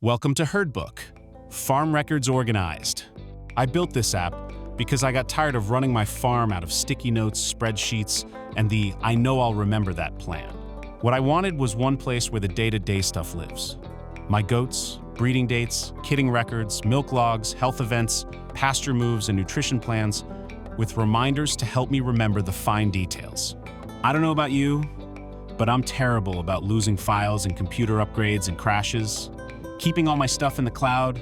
Welcome to HerdBook, Farm Records Organized. I built this app because I got tired of running my farm out of sticky notes, spreadsheets, and the I know I'll remember that plan. What I wanted was one place where the day-to-day stuff lives. My goats, breeding dates, kidding records, milk logs, health events, pasture moves, and nutrition plans, with reminders to help me remember the fine details. I don't know about you, but I'm terrible about losing files and computer upgrades and crashes. Keeping all my stuff in the cloud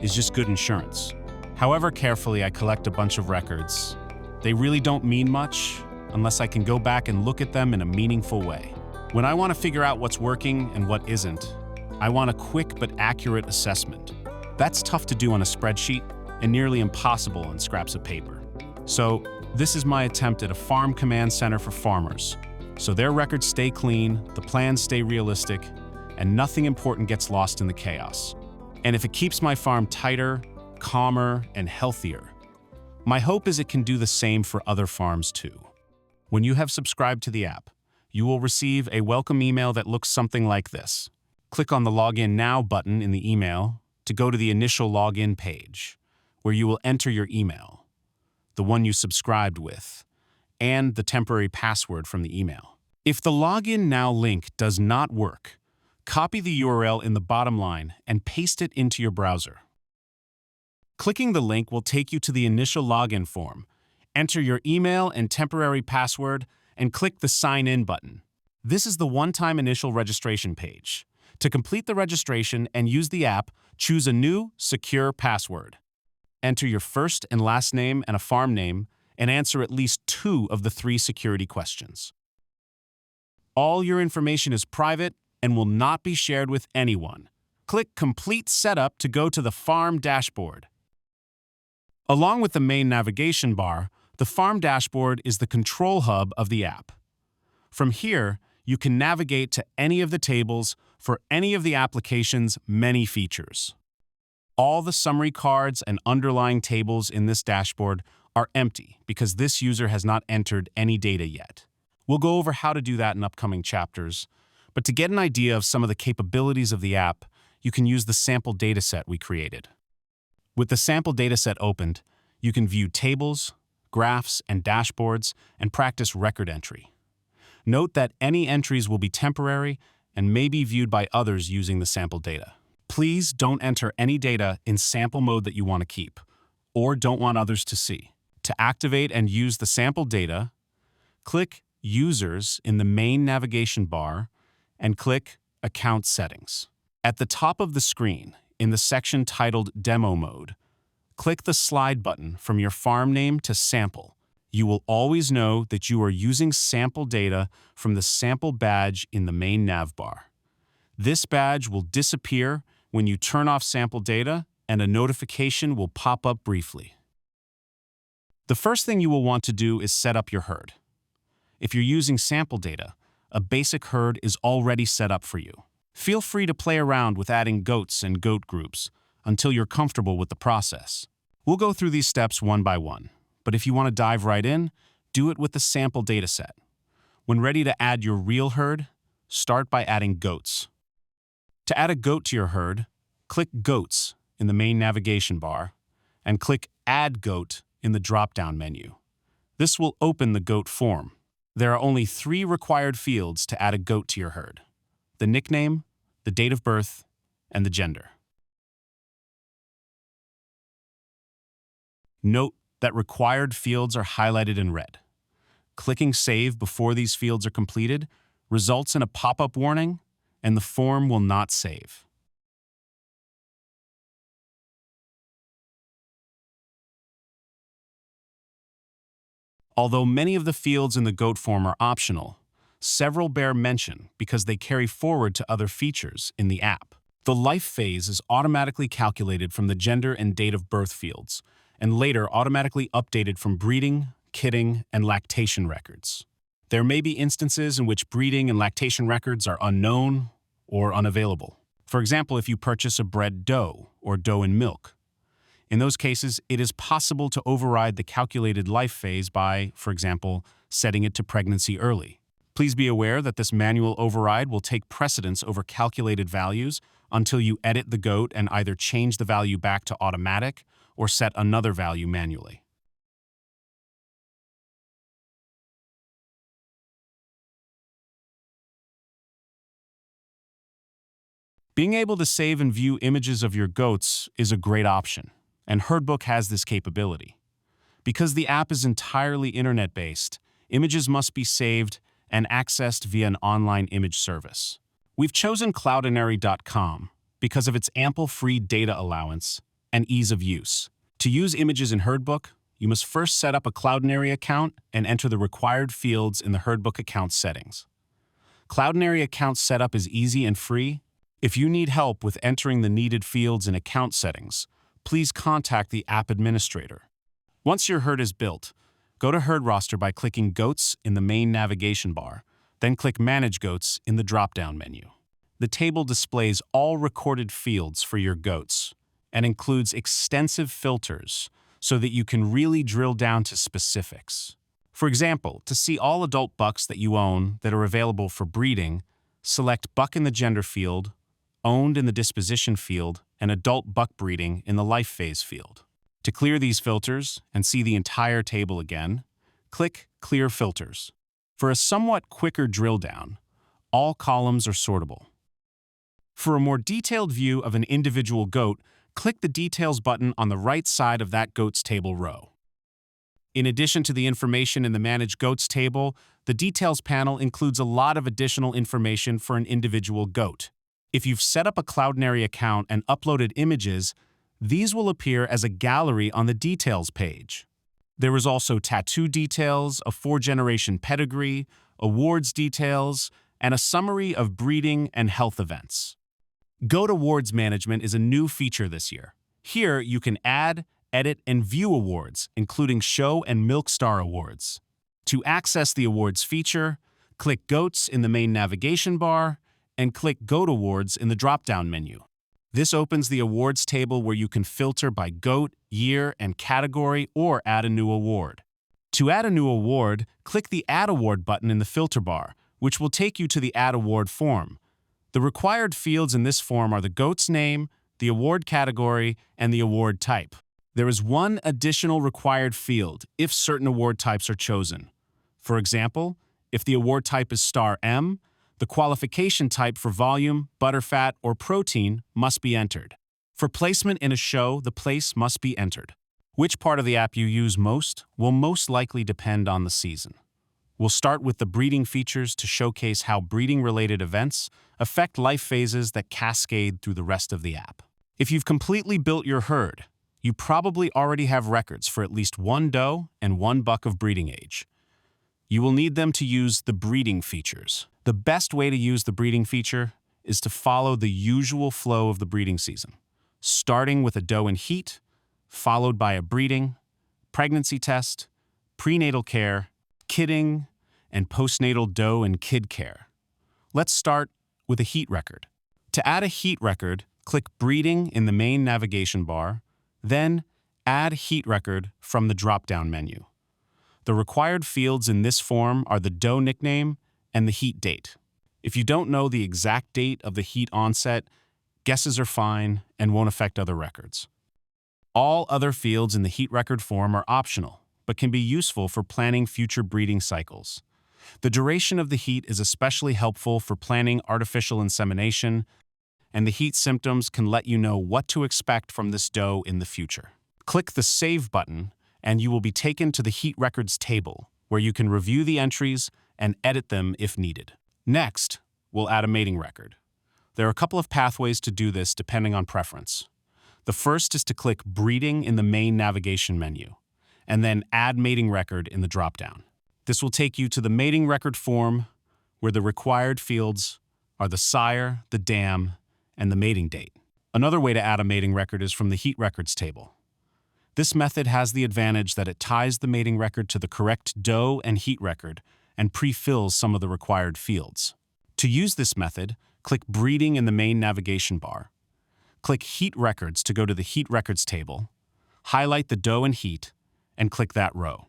is just good insurance. However carefully I collect a bunch of records, they really don't mean much unless I can go back and look at them in a meaningful way. When I want to figure out what's working and what isn't, I want a quick but accurate assessment. That's tough to do on a spreadsheet and nearly impossible on scraps of paper. So this is my attempt at a farm command center for farmers, so their records stay clean, the plans stay realistic, and nothing important gets lost in the chaos. And if it keeps my farm tighter, calmer, and healthier, my hope is it can do the same for other farms too. When you have subscribed to the app, you will receive a welcome email that looks something like this. Click on the Login Now button in the email to go to the initial login page, where you will enter your email, the one you subscribed with, and the temporary password from the email. If the Login Now link does not work, copy the URL in the bottom line and paste it into your browser. Clicking the link will take you to the initial login form. Enter your email and temporary password and click the Sign In button. This is the one-time initial registration page. To complete the registration and use the app, choose a new, secure password. Enter your first and last name and a farm name and answer at least 2 of the 3 security questions. All your information is private and will not be shared with anyone. Click Complete Setup to go to the farm dashboard. Along with the main navigation bar, the farm dashboard is the control hub of the app. From here, you can navigate to any of the tables for any of the application's many features. All the summary cards and underlying tables in this dashboard are empty because this user has not entered any data yet. We'll go over how to do that in upcoming chapters, but to get an idea of some of the capabilities of the app, you can use the sample dataset we created. With the sample dataset opened, you can view tables, graphs, and dashboards and practice record entry. Note that any entries will be temporary and may be viewed by others using the sample data. Please don't enter any data in sample mode that you want to keep or don't want others to see. To activate and use the sample data, click Users in the main navigation bar and click Account Settings. At the top of the screen, in the section titled Demo Mode, click the slide button from your farm name to Sample. You will always know that you are using sample data from the sample badge in the main nav bar. This badge will disappear when you turn off sample data, and a notification will pop up briefly. The first thing you will want to do is set up your herd. If you're using sample data, a basic herd is already set up for you. Feel free to play around with adding goats and goat groups until you're comfortable with the process. We'll go through these steps one by one, but if you want to dive right in, do it with the sample dataset. When ready to add your real herd, start by adding goats. To add a goat to your herd, click Goats in the main navigation bar and click Add Goat in the drop-down menu. This will open the goat form. There are only 3 required fields to add a goat to your herd: the nickname, the date of birth, and the gender. Note that required fields are highlighted in red. Clicking Save before these fields are completed results in a pop-up warning, and the form will not save. Although many of the fields in the goat form are optional, several bear mention because they carry forward to other features in the app. The life phase is automatically calculated from the gender and date of birth fields, and later automatically updated from breeding, kidding, and lactation records. There may be instances in which breeding and lactation records are unknown or unavailable. For example, if you purchase a bred doe or doe in milk. In those cases, it is possible to override the calculated life phase by, for example, setting it to pregnancy early. Please be aware that this manual override will take precedence over calculated values until you edit the goat and either change the value back to automatic or set another value manually. Being able to save and view images of your goats is a great option, and HerdBook has this capability. Because the app is entirely internet-based, images must be saved and accessed via an online image service. We've chosen cloudinary.com because of its ample free data allowance and ease of use. To use images in HerdBook, you must first set up a Cloudinary account and enter the required fields in the HerdBook account settings. Cloudinary account setup is easy and free. If you need help with entering the needed fields in account settings, please contact the app administrator. Once your herd is built, go to Herd Roster by clicking Goats in the main navigation bar, then click Manage Goats in the drop-down menu. The table displays all recorded fields for your goats and includes extensive filters so that you can really drill down to specifics. For example, to see all adult bucks that you own that are available for breeding, select Buck in the gender field, Owned in the disposition field, and Adult buck breeding in the life phase field. To clear these filters and see the entire table again, click Clear Filters. For a somewhat quicker drill down, all columns are sortable. For a more detailed view of an individual goat, click the Details button on the right side of that goat's table row. In addition to the information in the Manage Goats table, the Details panel includes a lot of additional information for an individual goat. If you've set up a Cloudinary account and uploaded images, these will appear as a gallery on the Details page. There is also tattoo details, a 4-generation pedigree, awards details, and a summary of breeding and health events. Goat Awards Management is a new feature this year. Here, you can add, edit, and view awards, including Show and Milk Star awards. To access the awards feature, click Goats in the main navigation bar and click Goat Awards in the drop-down menu. This opens the awards table where you can filter by goat, year, and category or add a new award. To add a new award, click the Add Award button in the filter bar, which will take you to the Add Award form. The required fields in this form are the goat's name, the award category, and the award type. There is one additional required field if certain award types are chosen. For example, if the award type is Star M, the qualification type for volume, butterfat, or protein must be entered. For placement in a show, the place must be entered. Which part of the app you use most will most likely depend on the season. We'll start with the breeding features to showcase how breeding-related events affect life phases that cascade through the rest of the app. If you've completely built your herd, you probably already have records for at least one doe and one buck of breeding age. You will need them to use the breeding features. The best way to use the breeding feature is to follow the usual flow of the breeding season, starting with a doe in heat, followed by a breeding, pregnancy test, prenatal care, kidding, and postnatal doe and kid care. Let's start with a heat record. To add a heat record, click Breeding in the main navigation bar, then Add Heat Record from the drop-down menu. The required fields in this form are the doe nickname and the heat date. If you don't know the exact date of the heat onset, guesses are fine and won't affect other records. All other fields in the heat record form are optional, but can be useful for planning future breeding cycles. The duration of the heat is especially helpful for planning artificial insemination, and the heat symptoms can let you know what to expect from this doe in the future. Click the Save button, and you will be taken to the heat records table, where you can review the entries and edit them if needed. Next, we'll add a mating record. There are a couple of pathways to do this depending on preference. The first is to click Breeding in the main navigation menu, and then Add Mating Record in the drop-down. This will take you to the mating record form, where the required fields are the sire, the dam, and the mating date. Another way to add a mating record is from the heat records table. This method has the advantage that it ties the mating record to the correct doe and heat record and pre-fills some of the required fields. To use this method, click Breeding in the main navigation bar. Click Heat Records to go to the Heat Records table, highlight the doe and heat, and click that row.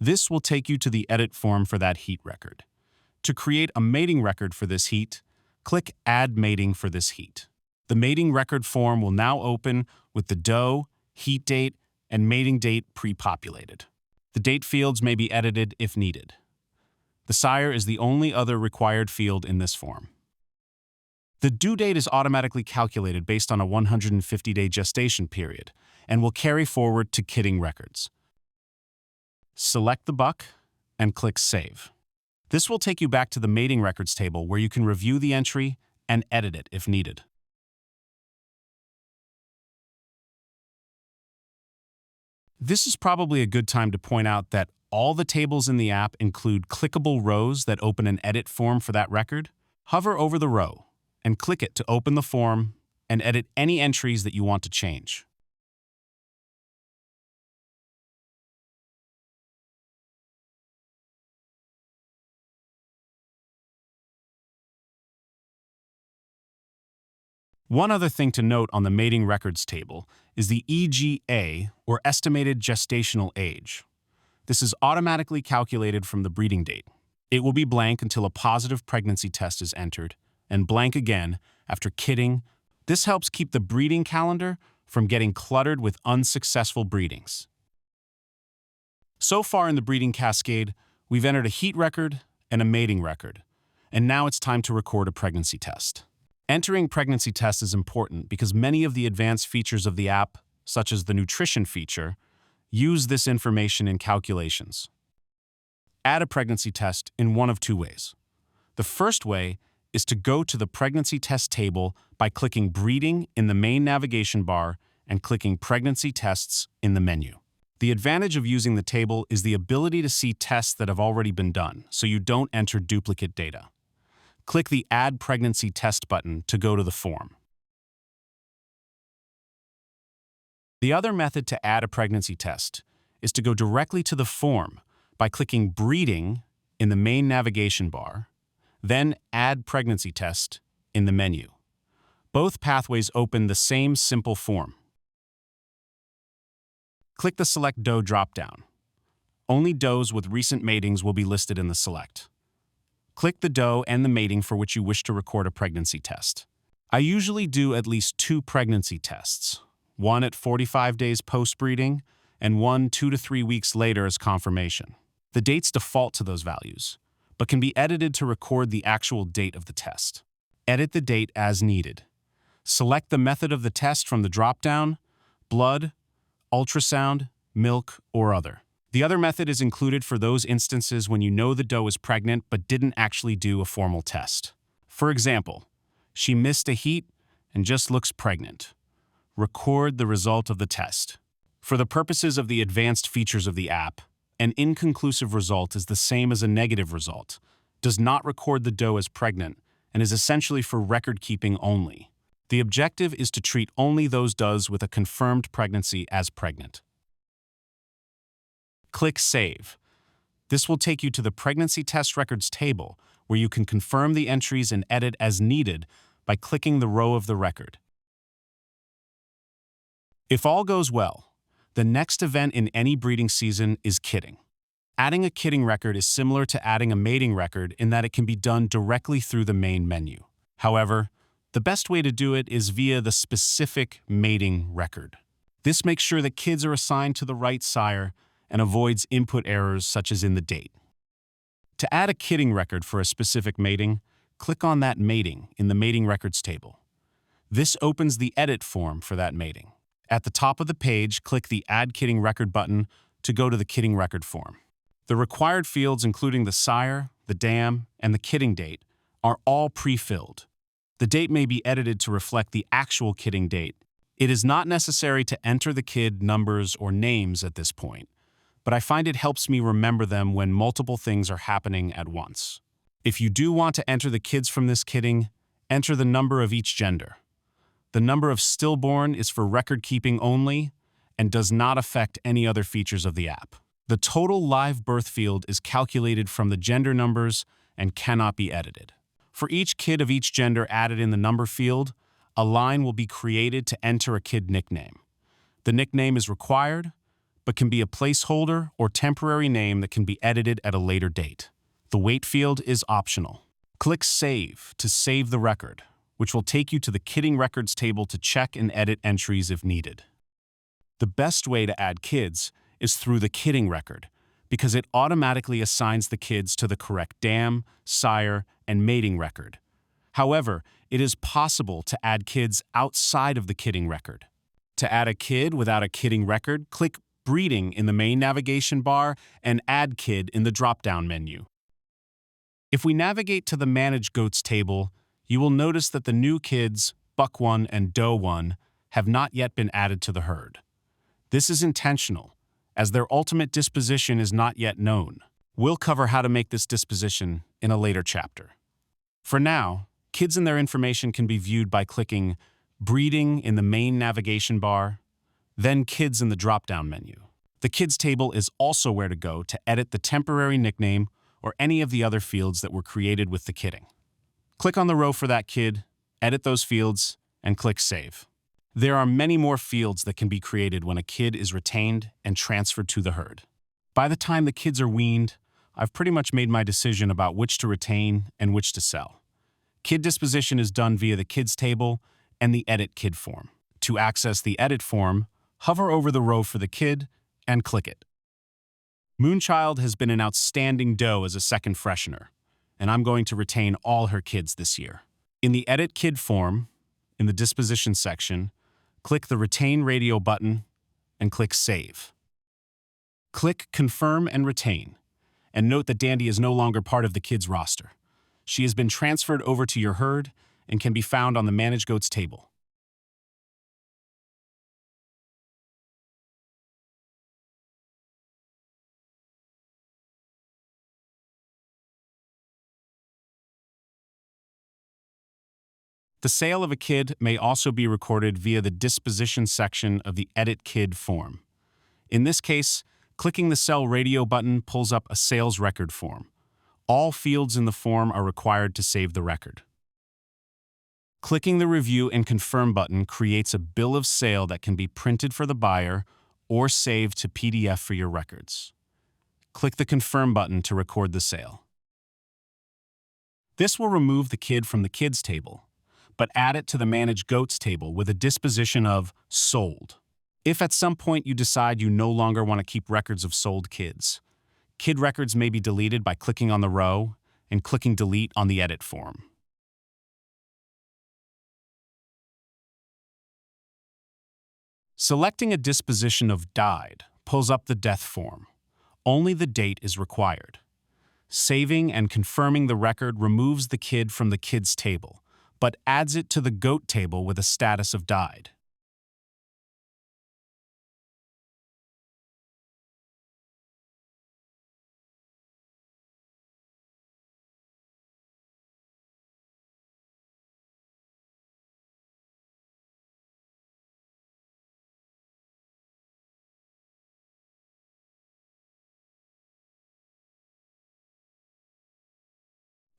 This will take you to the edit form for that heat record. To create a mating record for this heat, Click Add Mating for this heat. The mating record form will now open with the doe, heat date, and mating date pre-populated. The date fields may be edited if needed. The sire is the only other required field in this form. The due date is automatically calculated based on a 150-day gestation period and will carry forward to kidding records. Select the buck and click Save. This will take you back to the mating records table where you can review the entry and edit it if needed. This is probably a good time to point out that all the tables in the app include clickable rows that open an edit form for that record. Hover over the row and click it to open the form and edit any entries that you want to change. One other thing to note on the mating records table is the EGA, or estimated gestational age. This is automatically calculated from the breeding date. It will be blank until a positive pregnancy test is entered, and blank again after kidding. This helps keep the breeding calendar from getting cluttered with unsuccessful breedings. So far in the breeding cascade, we've entered a heat record and a mating record, and now it's time to record a pregnancy test. Entering pregnancy tests is important because many of the advanced features of the app, such as the nutrition feature, use this information in calculations. Add a pregnancy test in one of two ways. The first way is to go to the pregnancy test table by clicking Breeding in the main navigation bar and clicking Pregnancy Tests in the menu. The advantage of using the table is the ability to see tests that have already been done, so you don't enter duplicate data. Click the Add Pregnancy Test button to go to the form. The other method to add a pregnancy test is to go directly to the form by clicking Breeding in the main navigation bar, then Add Pregnancy Test in the menu. Both pathways open the same simple form. Click the Select Doe dropdown. Only does with recent matings will be listed in the select. Click the doe and the mating for which you wish to record a pregnancy test. I usually do at least 2 pregnancy tests, one at 45 days post-breeding and one 2 to 3 weeks later as confirmation. The dates default to those values, but can be edited to record the actual date of the test. Edit the date as needed. Select the method of the test from the dropdown: blood, ultrasound, milk, or other. The other method is included for those instances when you know the doe is pregnant but didn't actually do a formal test. For example, she missed a heat and just looks pregnant. Record the result of the test. For the purposes of the advanced features of the app, an inconclusive result is the same as a negative result, does not record the doe as pregnant, and is essentially for record keeping only. The objective is to treat only those does with a confirmed pregnancy as pregnant. Click Save. This will take you to the Pregnancy Test Records table, where you can confirm the entries and edit as needed by clicking the row of the record. If all goes well, the next event in any breeding season is kidding. Adding a kidding record is similar to adding a mating record in that it can be done directly through the main menu. However, the best way to do it is via the specific mating record. This makes sure that kids are assigned to the right sire and avoids input errors such as in the date. To add a kidding record for a specific mating, click on that mating in the mating records table. This opens the edit form for that mating. At the top of the page, click the Add Kidding Record button to go to the kidding record form. The required fields, including the sire, the dam, and the kidding date, are all pre-filled. The date may be edited to reflect the actual kidding date. It is not necessary to enter the kid numbers or names at this point, but I find it helps me remember them when multiple things are happening at once. If you do want to enter the kids from this kidding, enter the number of each gender. The number of stillborn is for record keeping only and does not affect any other features of the app. The total live birth field is calculated from the gender numbers and cannot be edited. For each kid of each gender added in the number field, a line will be created to enter a kid nickname. The nickname is required, but can be a placeholder or temporary name that can be edited at a later date. The weight field is optional. Click Save to save the record, which will take you to the kidding records table to check and edit entries if needed. The best way to add kids is through the kidding record, because it automatically assigns the kids to the correct dam, sire, and mating record. However, it is possible to add kids outside of the kidding record. To add a kid without a kidding record, click Breeding in the main navigation bar and Add Kid in the drop-down menu. If we navigate to the Manage Goats table, you will notice that the new kids, Buck 1 and Doe 1, have not yet been added to the herd. This is intentional, as their ultimate disposition is not yet known. We'll cover how to make this disposition in a later chapter. For now, kids and their information can be viewed by clicking Breeding in the main navigation bar, then Kids in the drop-down menu. The Kids table is also where to go to edit the temporary nickname or any of the other fields that were created with the kidding. Click on the row for that kid, edit those fields, and click Save. There are many more fields that can be created when a kid is retained and transferred to the herd. By the time the kids are weaned, I've pretty much made my decision about which to retain and which to sell. Kid disposition is done via the Kids table and the Edit Kid form. To access the Edit form, hover over the row for the kid and click it. Moonchild has been an outstanding doe as a second freshener, and I'm going to retain all her kids this year. In the Edit Kid form, in the Disposition section, click the Retain Radio button and click Save. Click Confirm and Retain, and note that Dandy is no longer part of the kids roster. She has been transferred over to your herd and can be found on the Manage Goats table. The sale of a kid may also be recorded via the Disposition section of the Edit Kid form. In this case, clicking the Sell Radio button pulls up a sales record form. All fields in the form are required to save the record. Clicking the Review and Confirm button creates a bill of sale that can be printed for the buyer or saved to PDF for your records. Click the Confirm button to record the sale. This will remove the kid from the Kids table, but add it to the Manage Goats table with a disposition of Sold. If at some point you decide you no longer want to keep records of sold kids, kid records may be deleted by clicking on the row and clicking Delete on the Edit form. Selecting a disposition of Died pulls up the Death form. Only the date is required. Saving and confirming the record removes the kid from the Kids table, but adds it to the Goat table with a status of Died.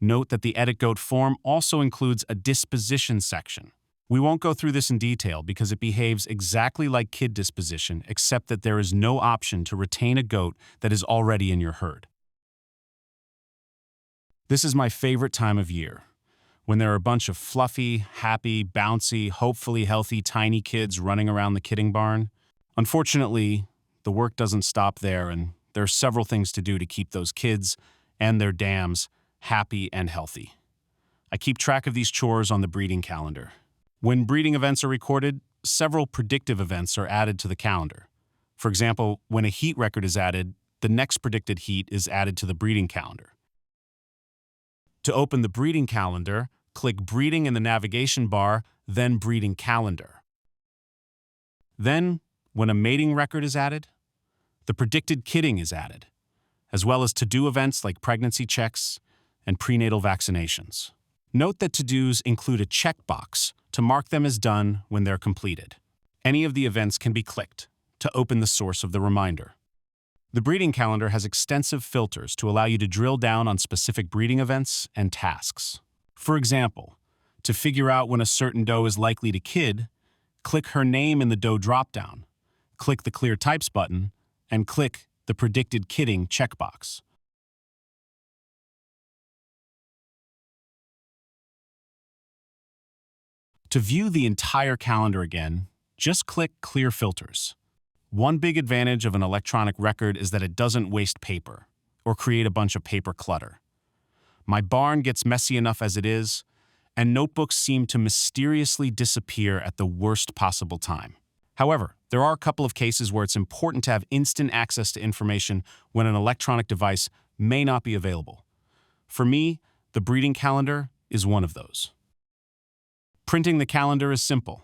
Note that the Edit Goat form also includes a disposition section. We won't go through this in detail because it behaves exactly like kid disposition, except that there is no option to retain a goat that is already in your herd. This is my favorite time of year, when there are a bunch of fluffy, happy, bouncy, hopefully healthy tiny kids running around the kidding barn. Unfortunately, the work doesn't stop there, and there are several things to do to keep those kids and their dams happy and healthy. I keep track of these chores on the breeding calendar. When breeding events are recorded, several predictive events are added to the calendar. For example, when a heat record is added, the next predicted heat is added to the breeding calendar. To open the breeding calendar, click Breeding in the navigation bar, then Breeding Calendar. Then, when a mating record is added, the predicted kidding is added, as well as to-do events like pregnancy checks and prenatal vaccinations. Note that to-dos include a checkbox to mark them as done when they're completed. Any of the events can be clicked to open the source of the reminder. The breeding calendar has extensive filters to allow you to drill down on specific breeding events and tasks. For example, to figure out when a certain doe is likely to kid, click her name in the doe dropdown, click the Clear Types button, and click the Predicted Kidding checkbox. To view the entire calendar again, just click Clear Filters. One big advantage of an electronic record is that it doesn't waste paper or create a bunch of paper clutter. My barn gets messy enough as it is, and notebooks seem to mysteriously disappear at the worst possible time. However, there are a couple of cases where it's important to have instant access to information when an electronic device may not be available. For me, the breeding calendar is one of those. Printing the calendar is simple.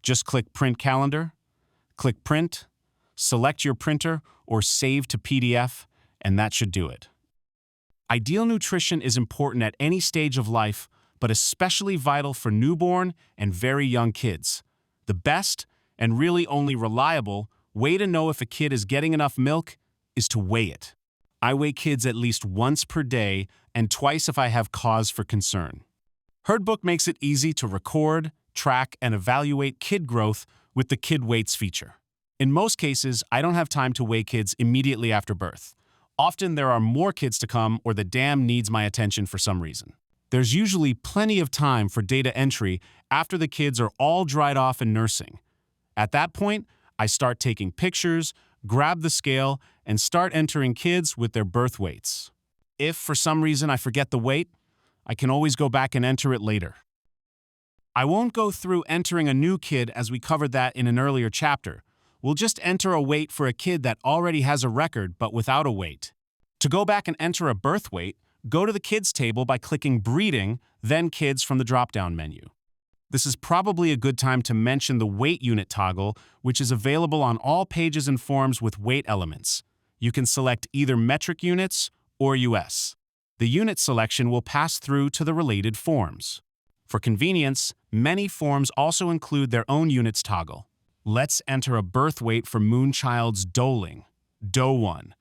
Just click Print Calendar, click Print, select your printer, or save to PDF, and that should do it. Ideal nutrition is important at any stage of life, but especially vital for newborn and very young kids. The best, and really only reliable, way to know if a kid is getting enough milk is to weigh it. I weigh kids at least once per day and twice if I have cause for concern. HerdBook makes it easy to record, track, and evaluate kid growth with the Kid Weights feature. In most cases, I don't have time to weigh kids immediately after birth. Often there are more kids to come or the dam needs my attention for some reason. There's usually plenty of time for data entry after the kids are all dried off and nursing. At that point, I start taking pictures, grab the scale, and start entering kids with their birth weights. If for some reason I forget the weight, I can always go back and enter it later. I won't go through entering a new kid as we covered that in an earlier chapter. We'll just enter a weight for a kid that already has a record but without a weight. To go back and enter a birth weight, go to the Kids table by clicking Breeding, then Kids from the drop-down menu. This is probably a good time to mention the weight unit toggle, which is available on all pages and forms with weight elements. You can select either metric units or US. The unit selection will pass through to the related forms. For convenience, many forms also include their own units toggle. Let's enter a birth weight for Moonchild's doeling, Doe 1.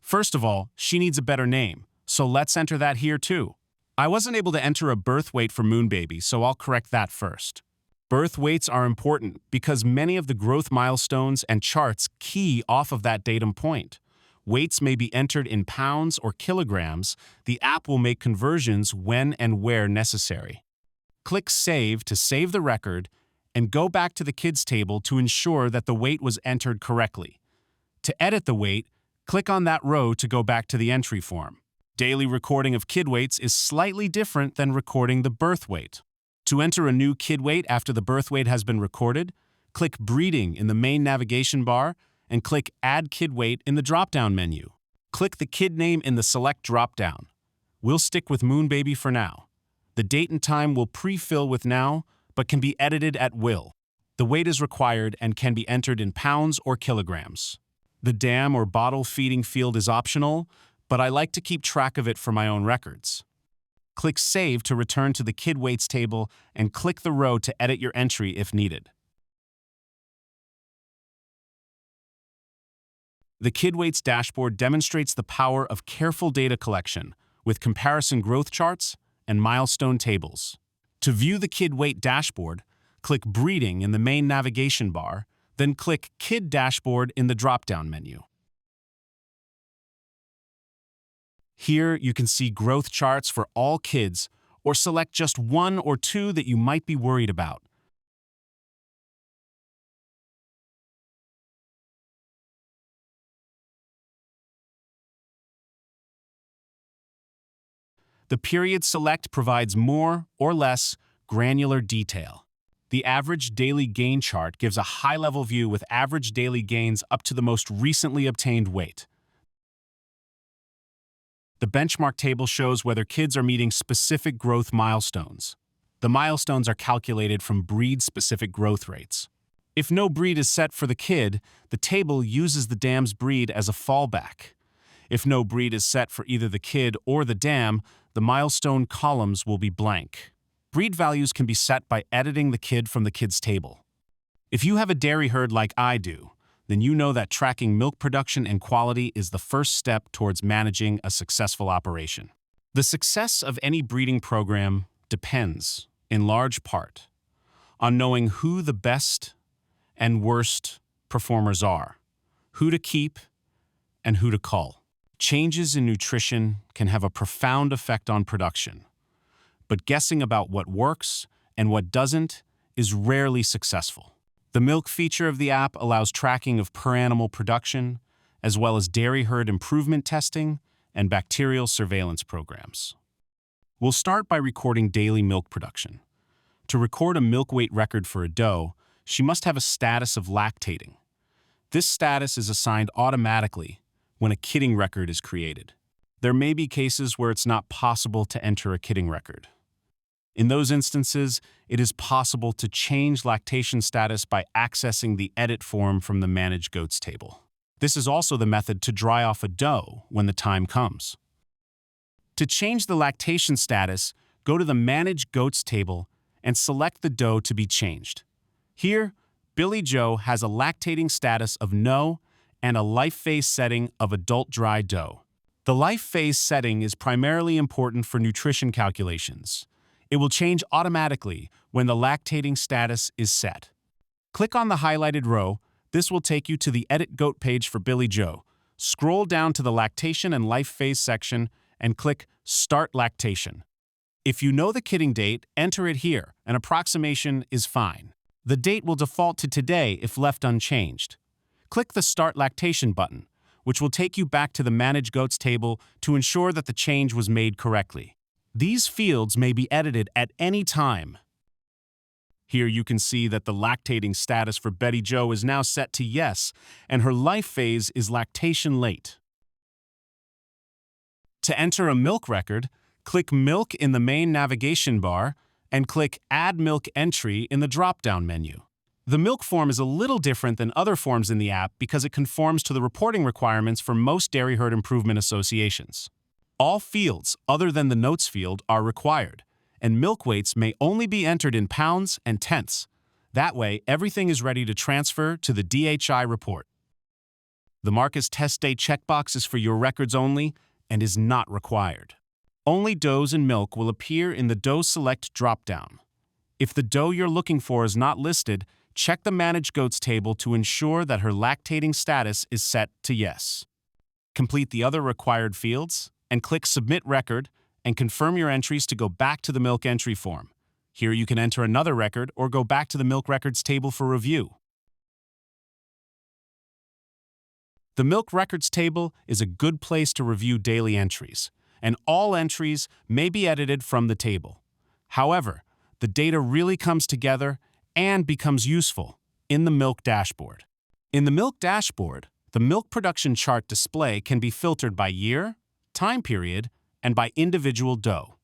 First of all, she needs a better name, so let's enter that here too. I wasn't able to enter a birth weight for Moonbaby, so I'll correct that first. Birth weights are important because many of the growth milestones and charts key off of that datum point. Weights may be entered in pounds or kilograms. The app will make conversions when and where necessary. Click Save to save the record and go back to the Kids table to ensure that the weight was entered correctly. To edit the weight, click on that row to go back to the entry form. Daily recording of kid weights is slightly different than recording the birth weight. To enter a new kid weight after the birth weight has been recorded, click Breeding in the main navigation bar and click Add Kid Weight in the drop-down menu. Click the kid name in the Select drop-down. We'll stick with Moonbaby for now. The date and time will pre-fill with now, but can be edited at will. The weight is required and can be entered in pounds or kilograms. The dam or bottle feeding field is optional, but I like to keep track of it for my own records. Click Save to return to the Kid Weights table and click the row to edit your entry if needed. The Kid Weights dashboard demonstrates the power of careful data collection with comparison growth charts and milestone tables. To view the Kid Weight dashboard, click Breeding in the main navigation bar, then click Kid Dashboard in the drop-down menu. Here you can see growth charts for all kids or select just one or two that you might be worried about. The Period Select provides more or less granular detail. The Average Daily Gain chart gives a high-level view with average daily gains up to the most recently obtained weight. The benchmark table shows whether kids are meeting specific growth milestones. The milestones are calculated from breed-specific growth rates. If no breed is set for the kid, the table uses the dam's breed as a fallback. If no breed is set for either the kid or the dam, the milestone columns will be blank. Breed values can be set by editing the kid from the Kids table. If you have a dairy herd like I do, then you know that tracking milk production and quality is the first step towards managing a successful operation. The success of any breeding program depends, in large part, on knowing who the best and worst performers are, who to keep, and who to cull. Changes in nutrition can have a profound effect on production. but guessing about what works and what doesn't is rarely successful. The milk feature of the app allows tracking of per-animal production, as well as dairy herd improvement testing and bacterial surveillance programs. We'll start by recording daily milk production. To record a milk weight record for a doe, she must have a status of lactating. This status is assigned automatically when a kidding record is created. There may be cases where it's not possible to enter a kidding record. In those instances, it is possible to change lactation status by accessing the edit form from the Manage Goats table. This is also the method to dry off a doe when the time comes. To change the lactation status, go to the Manage Goats table and select the doe to be changed. Here, Billy Joe has a lactating status of no and a life phase setting of adult dry doe. The life phase setting is primarily important for nutrition calculations. It will change automatically when the lactating status is set. Click on the highlighted row. This will take you to the Edit Goat page for Billy Joe. Scroll down to the Lactation and Life Phase section and click Start Lactation. If you know the kidding date, enter it here. An approximation is fine. The date will default to today if left unchanged. Click the Start Lactation button, which will take you back to the Manage Goats table to ensure that the change was made correctly. These fields may be edited at any time. Here you can see that the lactating status for Betty Joe is now set to yes, and her life phase is lactation late. To enter a milk record, click Milk in the main navigation bar and click Add Milk Entry in the drop-down menu. The milk form is a little different than other forms in the app because it conforms to the reporting requirements for most dairy herd improvement associations. All fields other than the notes field are required, and milk weights may only be entered in pounds and tenths. That way, everything is ready to transfer to the DHI report. The Marcus Test Day checkbox is for your records only and is not required. Only does and milk will appear in the Doe Select dropdown. If the doe you're looking for is not listed, check the Manage Goats table to ensure that her lactating status is set to yes. Complete the other required fields and click Submit Record and confirm your entries to go back to the milk entry form. Here you can enter another record or go back to the milk records table for review. The milk records table is a good place to review daily entries, and all entries may be edited from the table. However, the data really comes together and becomes useful in the milk dashboard. In the milk dashboard, the milk production chart display can be filtered by year, time period, and by individual doe.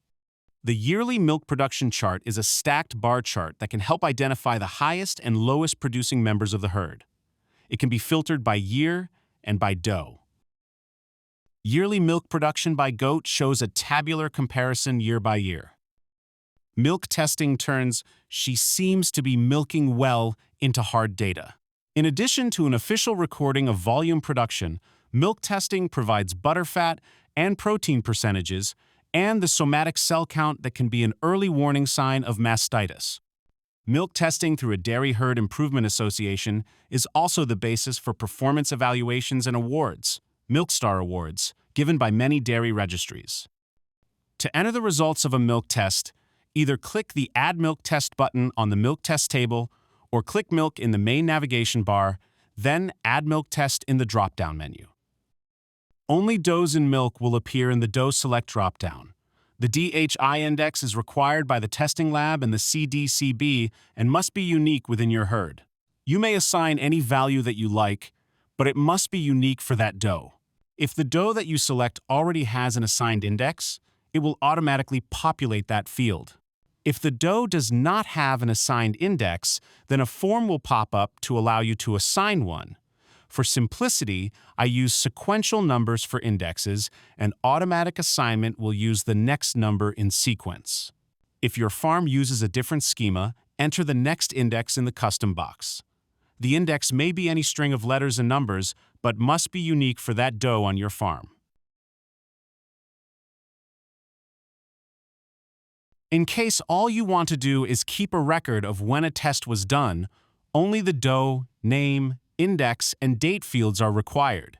The yearly milk production chart is a stacked bar chart that can help identify the highest and lowest producing members of the herd. It can be filtered by year and by doe. Yearly milk production by goat shows a tabular comparison year by year. Milk testing turns "she seems to be milking well" into hard data. In addition to an official recording of volume production, milk testing provides butterfat and protein percentages and the somatic cell count that can be an early warning sign of mastitis. Milk testing through a Dairy Herd Improvement Association is also the basis for performance evaluations and awards, Milk Star Awards, given by many dairy registries. To enter the results of a milk test, either click the Add Milk Test button on the Milk Test table or click Milk in the main navigation bar, then Add Milk Test in the drop-down menu. Only does and milk will appear in the Doe Select drop-down. The DHI index is required by the testing lab and the CDCB and must be unique within your herd. You may assign any value that you like, but it must be unique for that doe. If the doe that you select already has an assigned index, it will automatically populate that field. If the doe does not have an assigned index, then a form will pop up to allow you to assign one. For simplicity, I use sequential numbers for indexes, and automatic assignment will use the next number in sequence. If your farm uses a different schema, enter the next index in the custom box. The index may be any string of letters and numbers, but must be unique for that doe on your farm. In case all you want to do is keep a record of when a test was done, only the doe, name, index, and date fields are required.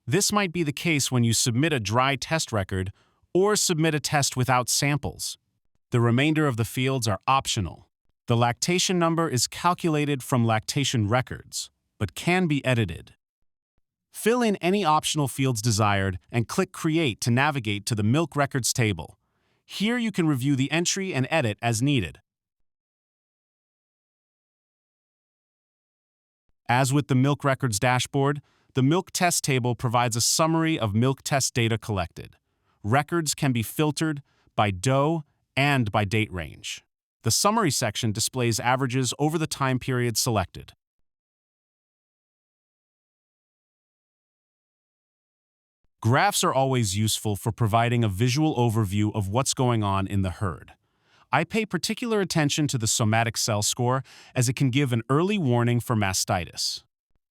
This might be the case when you submit a dry test record or submit a test without samples. The remainder of the fields are optional. The lactation number is calculated from lactation records, but can be edited. Fill in any optional fields desired and click Create to navigate to the milk records table. Here you can review the entry and edit as needed. As with the milk records dashboard, the milk test table provides a summary of milk test data collected. Records can be filtered by doe and by date range. The summary section displays averages over the time period selected. Graphs are always useful for providing a visual overview of what's going on in the herd. I pay particular attention to the somatic cell score as it can give an early warning for mastitis.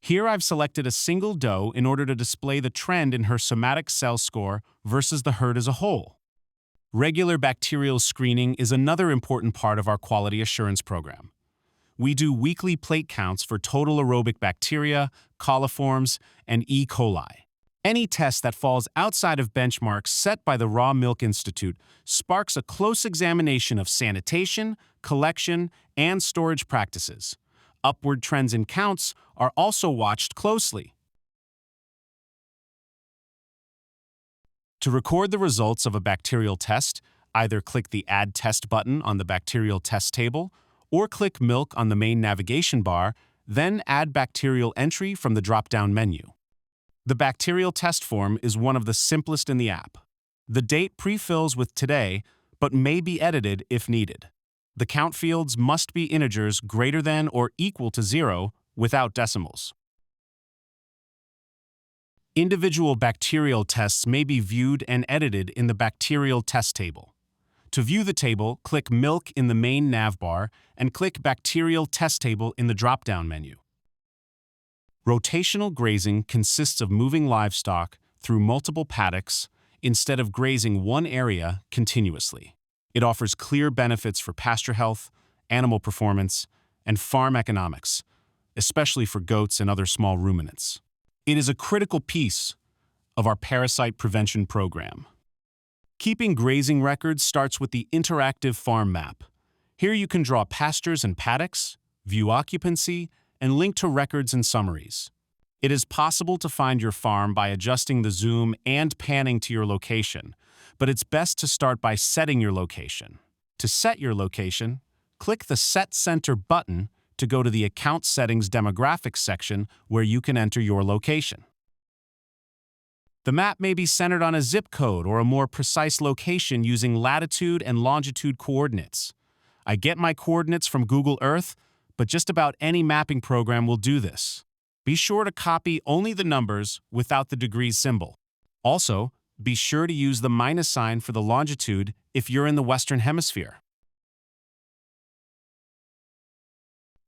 Here I've selected a single doe in order to display the trend in her somatic cell score versus the herd as a whole. Regular bacterial screening is another important part of our quality assurance program. We do weekly plate counts for total aerobic bacteria, coliforms, and E. coli. Any test that falls outside of benchmarks set by the Raw Milk Institute sparks a close examination of sanitation, collection, and storage practices. Upward trends in counts are also watched closely. To record the results of a bacterial test, either click the Add Test button on the Bacterial Test table or click Milk on the main navigation bar, then add bacterial entry from the drop-down menu. The bacterial test form is one of the simplest in the app. The date pre-fills with today, but may be edited if needed. The count fields must be integers greater than or equal to 0 without decimals. Individual bacterial tests may be viewed and edited in the bacterial test table. To view the table, click Milk in the main navbar and click Bacterial Test Table in the drop-down menu. Rotational grazing consists of moving livestock through multiple paddocks instead of grazing one area continuously. It offers clear benefits for pasture health, animal performance, and farm economics, especially for goats and other small ruminants. It is a critical piece of our parasite prevention program. Keeping grazing records starts with the interactive farm map. Here you can draw pastures and paddocks, view occupancy, and link to records and summaries. It is possible to find your farm by adjusting the zoom and panning to your location, but it's best to start by setting your location. To set your location, click the Set Center button to go to the Account Settings Demographics section where you can enter your location. The map may be centered on a zip code or a more precise location using latitude and longitude coordinates. I get my coordinates from Google Earth, but just about any mapping program will do this. Be sure to copy only the numbers without the degrees symbol. Also, be sure to use the minus sign for the longitude if you're in the Western Hemisphere.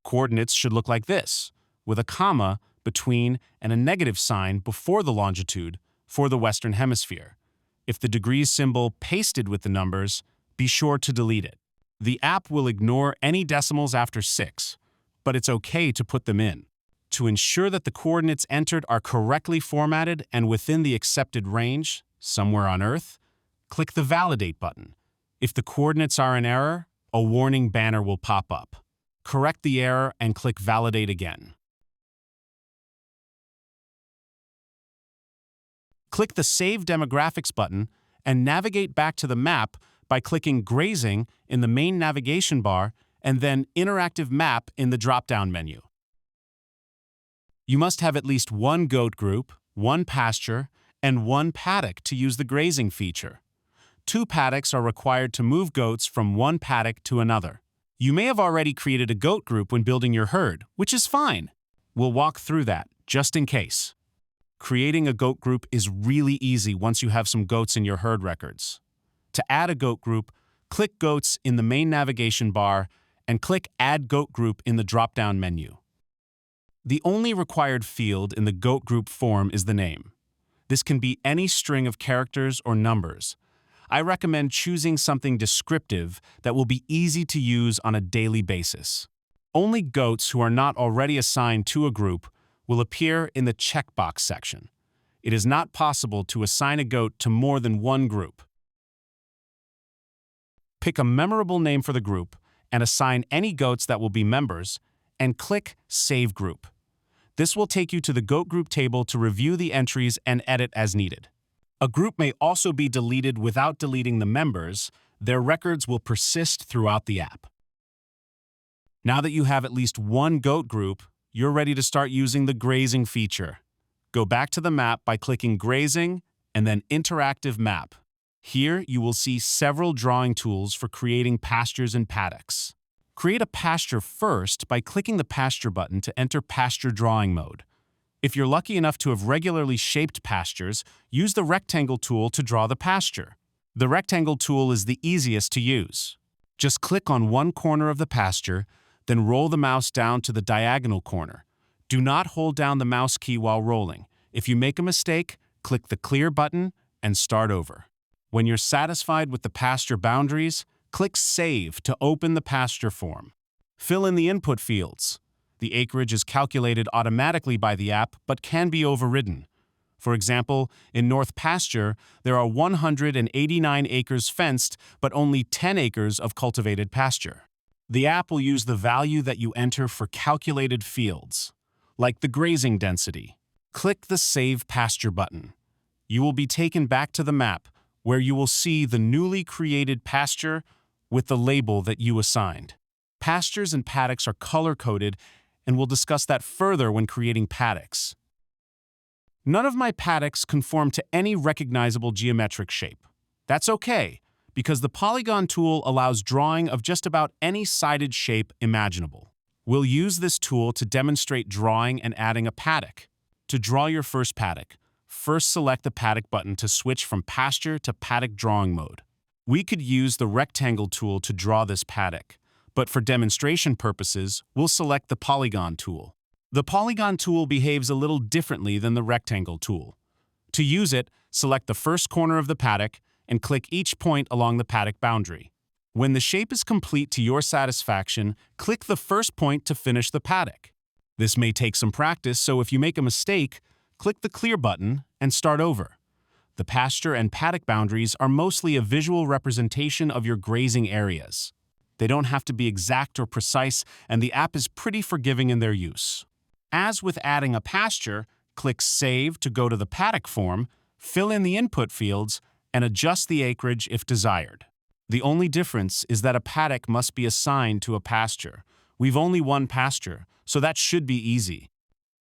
Coordinates should look like this, with a comma between and a negative sign before the longitude for the Western Hemisphere. If the degrees symbol pasted with the numbers, be sure to delete it. The app will ignore any decimals after 6, but it's okay to put them in. To ensure that the coordinates entered are correctly formatted and within the accepted range, somewhere on Earth, click the Validate button. If the coordinates are in error, a warning banner will pop up. Correct the error and click Validate again. Click the Save Demographics button and navigate back to the map by clicking Grazing in the main navigation bar and then Interactive Map in the drop-down menu. You must have at least one goat group, one pasture, and one paddock to use the grazing feature. 2 paddocks are required to move goats from one paddock to another. You may have already created a goat group when building your herd, which is fine. We'll walk through that, just in case. Creating a goat group is really easy once you have some goats in your herd records. To add a goat group, click Goats in the main navigation bar and click Add Goat Group in the drop-down menu. The only required field in the goat group form is the name. This can be any string of characters or numbers. I recommend choosing something descriptive that will be easy to use on a daily basis. Only goats who are not already assigned to a group will appear in the checkbox section. It is not possible to assign a goat to more than one group. Pick a memorable name for the group and assign any goats that will be members, and click Save Group. This will take you to the goat group table to review the entries and edit as needed. A group may also be deleted without deleting the members. Their records will persist throughout the app. Now that you have at least one goat group, you're ready to start using the Grazing feature. Go back to the map by clicking Grazing and then Interactive Map. Here, you will see several drawing tools for creating pastures and paddocks. Create a pasture first by clicking the Pasture button to enter pasture drawing mode. If you're lucky enough to have regularly shaped pastures, use the Rectangle tool to draw the pasture. The Rectangle tool is the easiest to use. Just click on one corner of the pasture, then roll the mouse down to the diagonal corner. Do not hold down the mouse key while rolling. If you make a mistake, click the Clear button and start over. When you're satisfied with the pasture boundaries, click Save to open the pasture form. Fill in the input fields. The acreage is calculated automatically by the app but can be overridden. For example, in North Pasture, there are 189 acres fenced but only 10 acres of cultivated pasture. The app will use the value that you enter for calculated fields, like the grazing density. Click the Save Pasture button. You will be taken back to the map, where you will see the newly created pasture with the label that you assigned. Pastures and paddocks are color-coded, and we'll discuss that further when creating paddocks. None of my paddocks conform to any recognizable geometric shape. That's okay, because the Polygon tool allows drawing of just about any sided shape imaginable. We'll use this tool to demonstrate drawing and adding a paddock. To draw your first paddock, first select the Paddock button to switch from pasture to paddock drawing mode. We could use the Rectangle tool to draw this paddock, but for demonstration purposes, we'll select the Polygon tool. The Polygon tool behaves a little differently than the Rectangle tool. To use it, select the first corner of the paddock and click each point along the paddock boundary. When the shape is complete to your satisfaction, click the first point to finish the paddock. This may take some practice, so if you make a mistake, click the Clear button and start over. The pasture and paddock boundaries are mostly a visual representation of your grazing areas. They don't have to be exact or precise, and the app is pretty forgiving in their use. As with adding a pasture, click Save to go to the paddock form, fill in the input fields, and adjust the acreage if desired. The only difference is that a paddock must be assigned to a pasture. We've only one pasture, so that should be easy.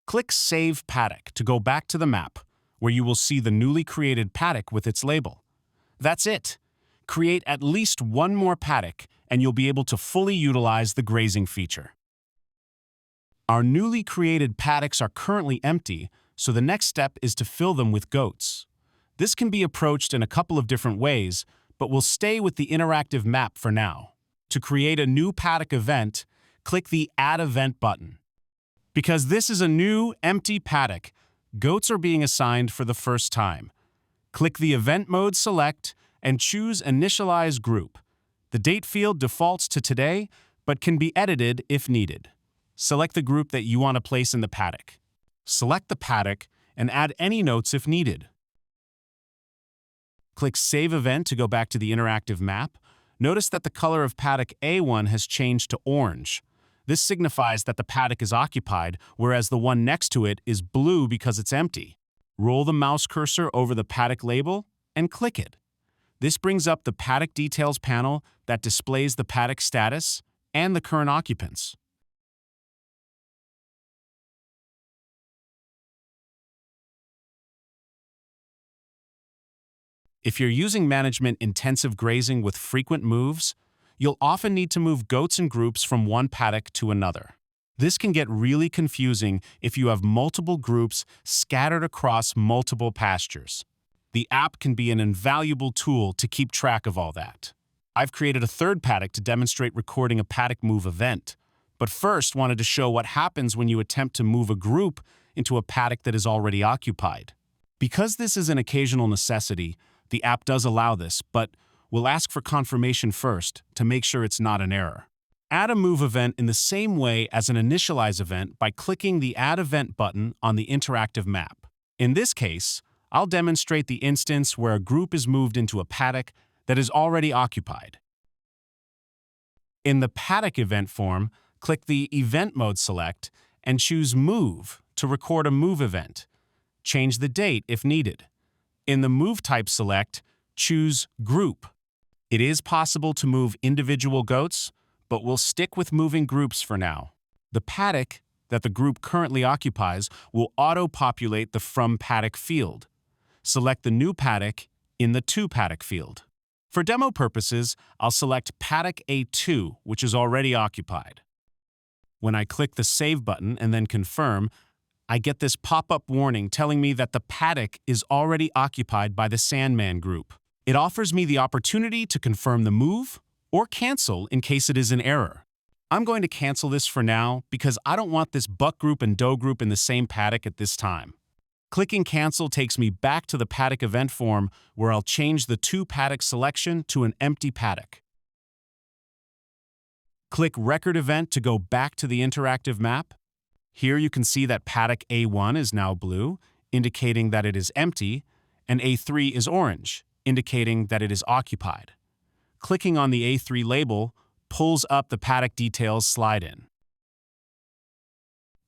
Click Save Paddock to go back to the map, where you will see the newly created paddock with its label. That's it. Create at least one more paddock, and you'll be able to fully utilize the Grazing feature. Our newly created paddocks are currently empty, so the next step is to fill them with goats. This can be approached in a couple of different ways, but we'll stay with the interactive map for now. To create a new paddock event, click the Add Event button. Because this is a new, empty paddock, goats are being assigned for the first time. Click the Event Mode Select and choose Initialize Group. The date field defaults to today, but can be edited if needed. Select the group that you want to place in the paddock. Select the paddock and add any notes if needed. Click Save Event to go back to the interactive map. Notice that the color of paddock A1 has changed to orange. This signifies that the paddock is occupied, whereas the one next to it is blue because it's empty. Roll the mouse cursor over the paddock label and click it. This brings up the Paddock Details panel that displays the paddock status and the current occupants. If you're using management-intensive grazing with frequent moves, you'll often need to move goats in groups from one paddock to another. This can get really confusing if you have multiple groups scattered across multiple pastures. The app can be an invaluable tool to keep track of all that. I've created a third paddock to demonstrate recording a paddock move event, but first wanted to show what happens when you attempt to move a group into a paddock that is already occupied. Because this is an occasional necessity, the app does allow this, but we'll ask for confirmation first to make sure it's not an error. Add a move event in the same way as an initialize event by clicking the Add Event button on the interactive map. In this case, I'll demonstrate the instance where a group is moved into a paddock that is already occupied. In the paddock event form, click the Event Mode select and choose Move to record a move event. Change the date if needed. In the Move Type select, choose Group. It is possible to move individual goats, but we'll stick with moving groups for now. The paddock that the group currently occupies will auto-populate the From Paddock field. Select the new paddock in the To Paddock field. For demo purposes, I'll select Paddock A2, which is already occupied. When I click the Save button and then Confirm, I get this pop-up warning telling me that the paddock is already occupied by the Sandman group. It offers me the opportunity to confirm the move or cancel in case it is an error. I'm going to cancel this for now because I don't want this buck group and doe group in the same paddock at this time. Clicking Cancel takes me back to the paddock event form where I'll change the To Paddock selection to an empty paddock. Click Record Event to go back to the interactive map. Here you can see that paddock A1 is now blue, indicating that it is empty, and A3 is orange, indicating that it is occupied. Clicking on the A3 label pulls up the paddock details slide-in.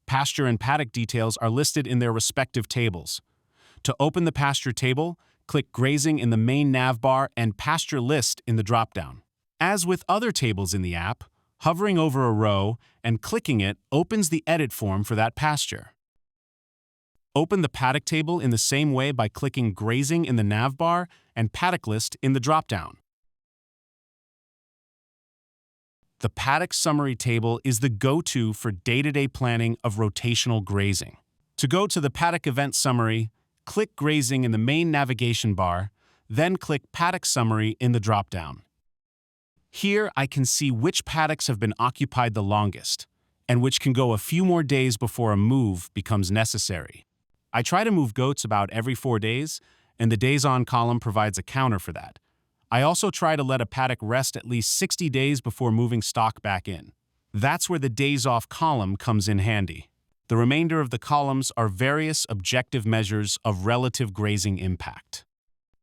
Pasture and paddock details are listed in their respective tables. To open the pasture table, click Grazing in the main nav bar and Pasture List in the dropdown. As with other tables in the app, hovering over a row and clicking it opens the edit form for that pasture. Open the paddock table in the same way by clicking Grazing in the nav bar and Paddock List in the dropdown. The paddock summary table is the go-to for day-to-day planning of rotational grazing. To go to the paddock event summary, click Grazing in the main navigation bar, then click Paddock Summary in the dropdown. Here I can see which paddocks have been occupied the longest, and which can go a few more days before a move becomes necessary. I try to move goats about every 4 days, and the Days On column provides a counter for that. I also try to let a paddock rest at least 60 days before moving stock back in. That's where the Days Off column comes in handy. The remainder of the columns are various objective measures of relative grazing impact.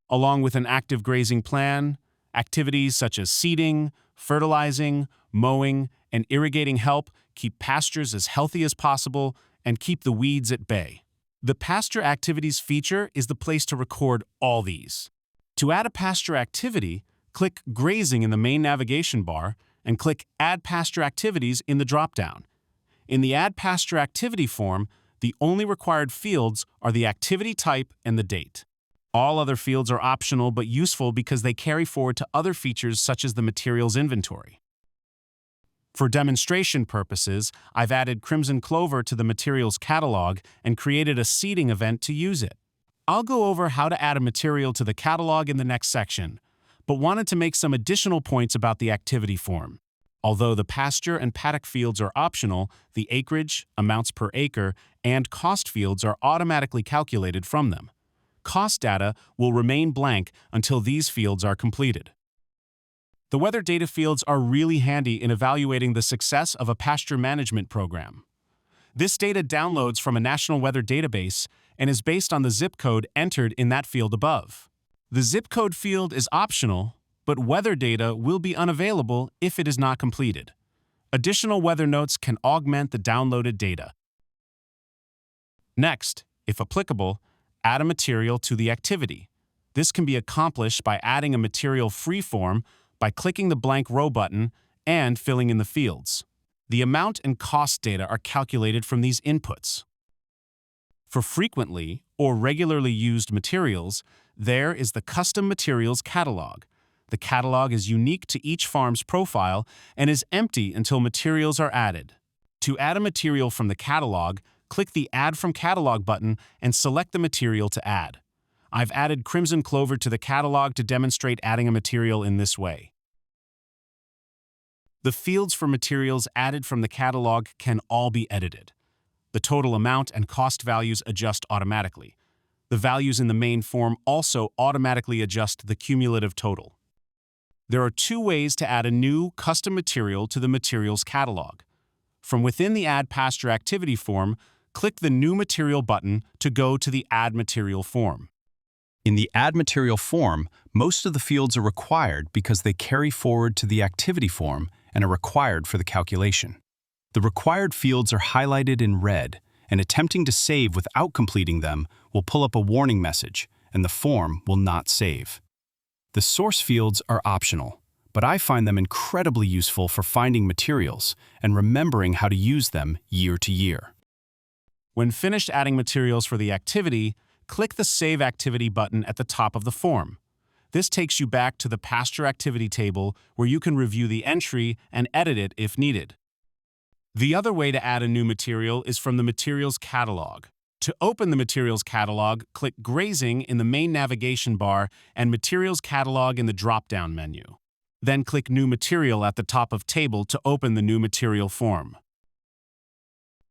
Along with an active grazing plan, activities such as seeding, fertilizing, mowing, and irrigating help keep pastures as healthy as possible and keep the weeds at bay. The Pasture Activities feature is the place to record all these. To add a pasture activity, click Grazing in the main navigation bar and click Add Pasture Activities in the dropdown. In the Add Pasture Activity form, the only required fields are the activity type and the date. All other fields are optional but useful because they carry forward to other features such as the materials inventory. For demonstration purposes, I've added crimson clover to the materials catalog and created a seeding event to use it. I'll go over how to add a material to the catalog in the next section, but wanted to make some additional points about the activity form. Although the pasture and paddock fields are optional, the acreage, amounts per acre, and cost fields are automatically calculated from them. Cost data will remain blank until these fields are completed. The weather data fields are really handy in evaluating the success of a pasture management program. This data downloads from a national weather database and is based on the zip code entered in that field above. The zip code field is optional, but weather data will be unavailable if it is not completed. Additional weather notes can augment the downloaded data. Next, if applicable, add a material to the activity. This can be accomplished by adding a material freeform by clicking the blank row button and filling in the fields. The amount and cost data are calculated from these inputs. For frequently or regularly used materials, there is the Custom Materials catalog. The catalog is unique to each farm's profile and is empty until materials are added. To add a material from the catalog, click the Add from Catalog button and select the material to add. I've added crimson clover to the catalog to demonstrate adding a material in this way. The fields for materials added from the catalog can all be edited. The total amount and cost values adjust automatically. The values in the main form also automatically adjust the cumulative total. There are 2 ways to add a new custom material to the materials catalog. From within the Add Pasture Activity form, click the New Material button to go to the Add Material form. In the Add Material form, most of the fields are required because they carry forward to the Activity form and are required for the calculation. The required fields are highlighted in red, and attempting to save without completing them will pull up a warning message, and the form will not save. The source fields are optional, but I find them incredibly useful for finding materials and remembering how to use them year to year. When finished adding materials for the activity, click the Save Activity button at the top of the form. This takes you back to the Pasture Activity table where you can review the entry and edit it if needed. The other way to add a new material is from the Materials catalog. To open the Materials catalog, click Grazing in the main navigation bar and Materials catalog in the drop-down menu. Then click New Material at the top of Table to open the new material form.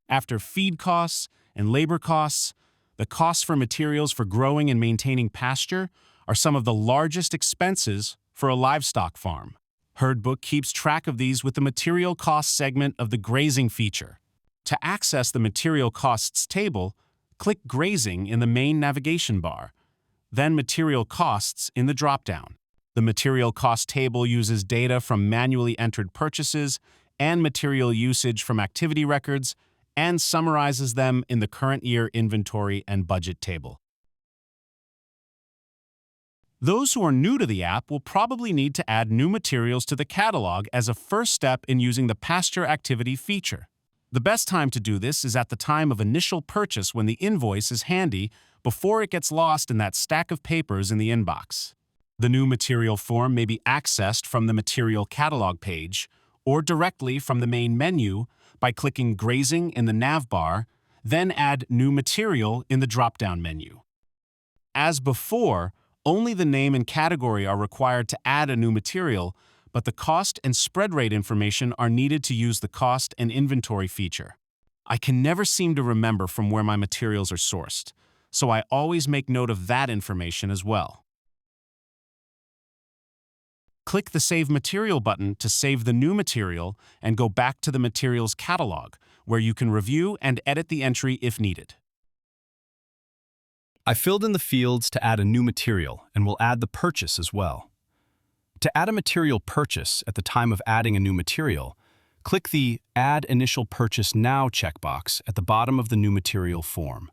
After feed costs and labor costs, the costs for materials for growing and maintaining pasture are some of the largest expenses for a livestock farm. HerdBook keeps track of these with the Material Costs segment of the Grazing feature. To access the Material Costs table, click Grazing in the main navigation bar, then Material Costs in the drop-down. The Material Cost table uses data from manually entered purchases and material usage from activity records and summarizes them in the current year inventory and budget table. Those who are new to the app will probably need to add new materials to the catalog as a first step in using the Pasture Activity feature. The best time to do this is at the time of initial purchase when the invoice is handy before it gets lost in that stack of papers in the inbox. The new material form may be accessed from the Material Catalog page or directly from the main menu by clicking Grazing in the nav bar, then add New Material in the drop-down menu. As before, only the name and category are required to add a new material, but the cost and spread rate information are needed to use the Cost and Inventory feature. I can never seem to remember from where my materials are sourced, so I always make note of that information as well. Click the Save Material button to save the new material and go back to the Materials catalog, where you can review and edit the entry if needed. I filled in the fields to add a new material and will add the purchase as well. To add a material purchase at the time of adding a new material, click the Add Initial Purchase Now checkbox at the bottom of the new material form.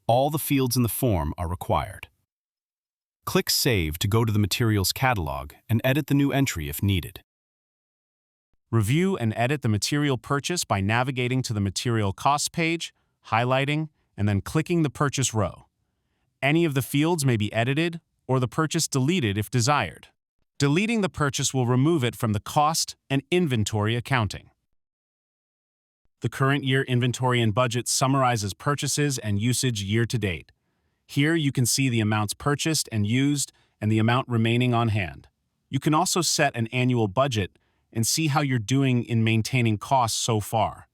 All the fields in the form are required. Click Save to go to the Materials catalog and edit the new entry if needed. Review and edit the material purchase by navigating to the Material Costs page, highlighting, and then clicking the Purchase row. Any of the fields may be edited or the purchase deleted if desired. Deleting the purchase will remove it from the Cost and Inventory accounting. The current year inventory and budget summarizes purchases and usage year to date. Here you can see the amounts purchased and used and the amount remaining on hand. You can also set an annual budget and see how you're doing in maintaining costs so far.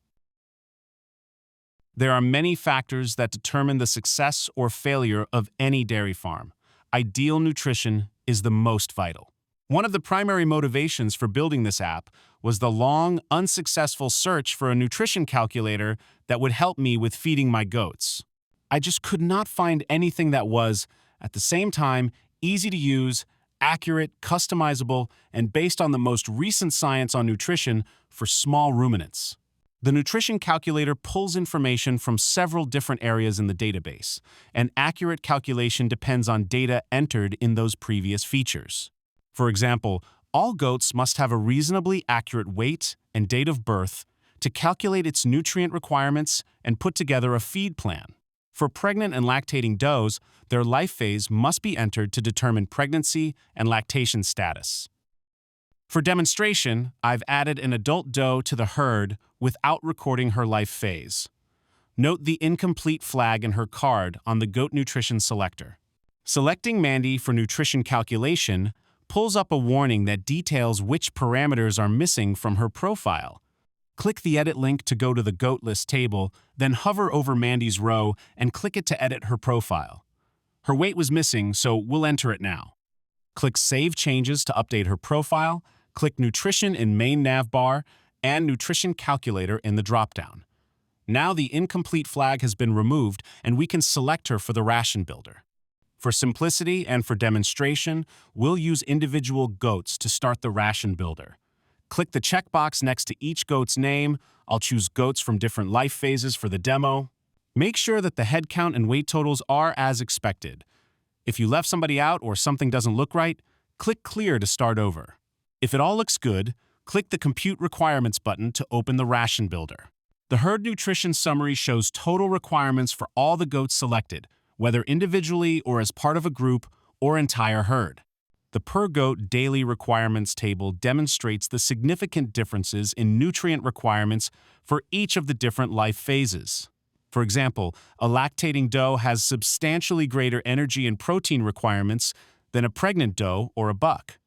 There are many factors that determine the success or failure of any dairy farm. Ideal nutrition is the most vital. One of the primary motivations for building this app was the long, unsuccessful search for a nutrition calculator that would help me with feeding my goats. I just could not find anything that was, at the same time, easy to use, accurate, customizable, and based on the most recent science on nutrition for small ruminants. The nutrition calculator pulls information from several different areas in the database, and accurate calculation depends on data entered in those previous features. For example, all goats must have a reasonably accurate weight and date of birth to calculate its nutrient requirements and put together a feed plan. For pregnant and lactating does, their life phase must be entered to determine pregnancy and lactation status. For demonstration, I've added an adult doe to the herd without recording her life phase. Note the incomplete flag in her card on the Goat Nutrition selector. Selecting Mandy for nutrition calculation pulls up a warning that details which parameters are missing from her profile. Click the Edit link to go to the Goat List table, then hover over Mandy's row and click it to edit her profile. Her weight was missing, so we'll enter it now. Click Save Changes to update her profile, click Nutrition in main nav bar, and Nutrition Calculator in the dropdown. Now the incomplete flag has been removed and we can select her for the ration builder. For simplicity and for demonstration, we'll use individual goats to start the ration builder. Click the checkbox next to each goat's name. I'll choose goats from different life phases for the demo. Make sure that the head count and weight totals are as expected. If you left somebody out or something doesn't look right, click Clear to start over. If it all looks good, click the Compute Requirements button to open the ration builder. The herd nutrition summary shows total requirements for all the goats selected, whether individually or as part of a group or entire herd. The per goat daily requirements table demonstrates the significant differences in nutrient requirements for each of the different life phases. For example, a lactating doe has substantially greater energy and protein requirements than a pregnant doe or a buck.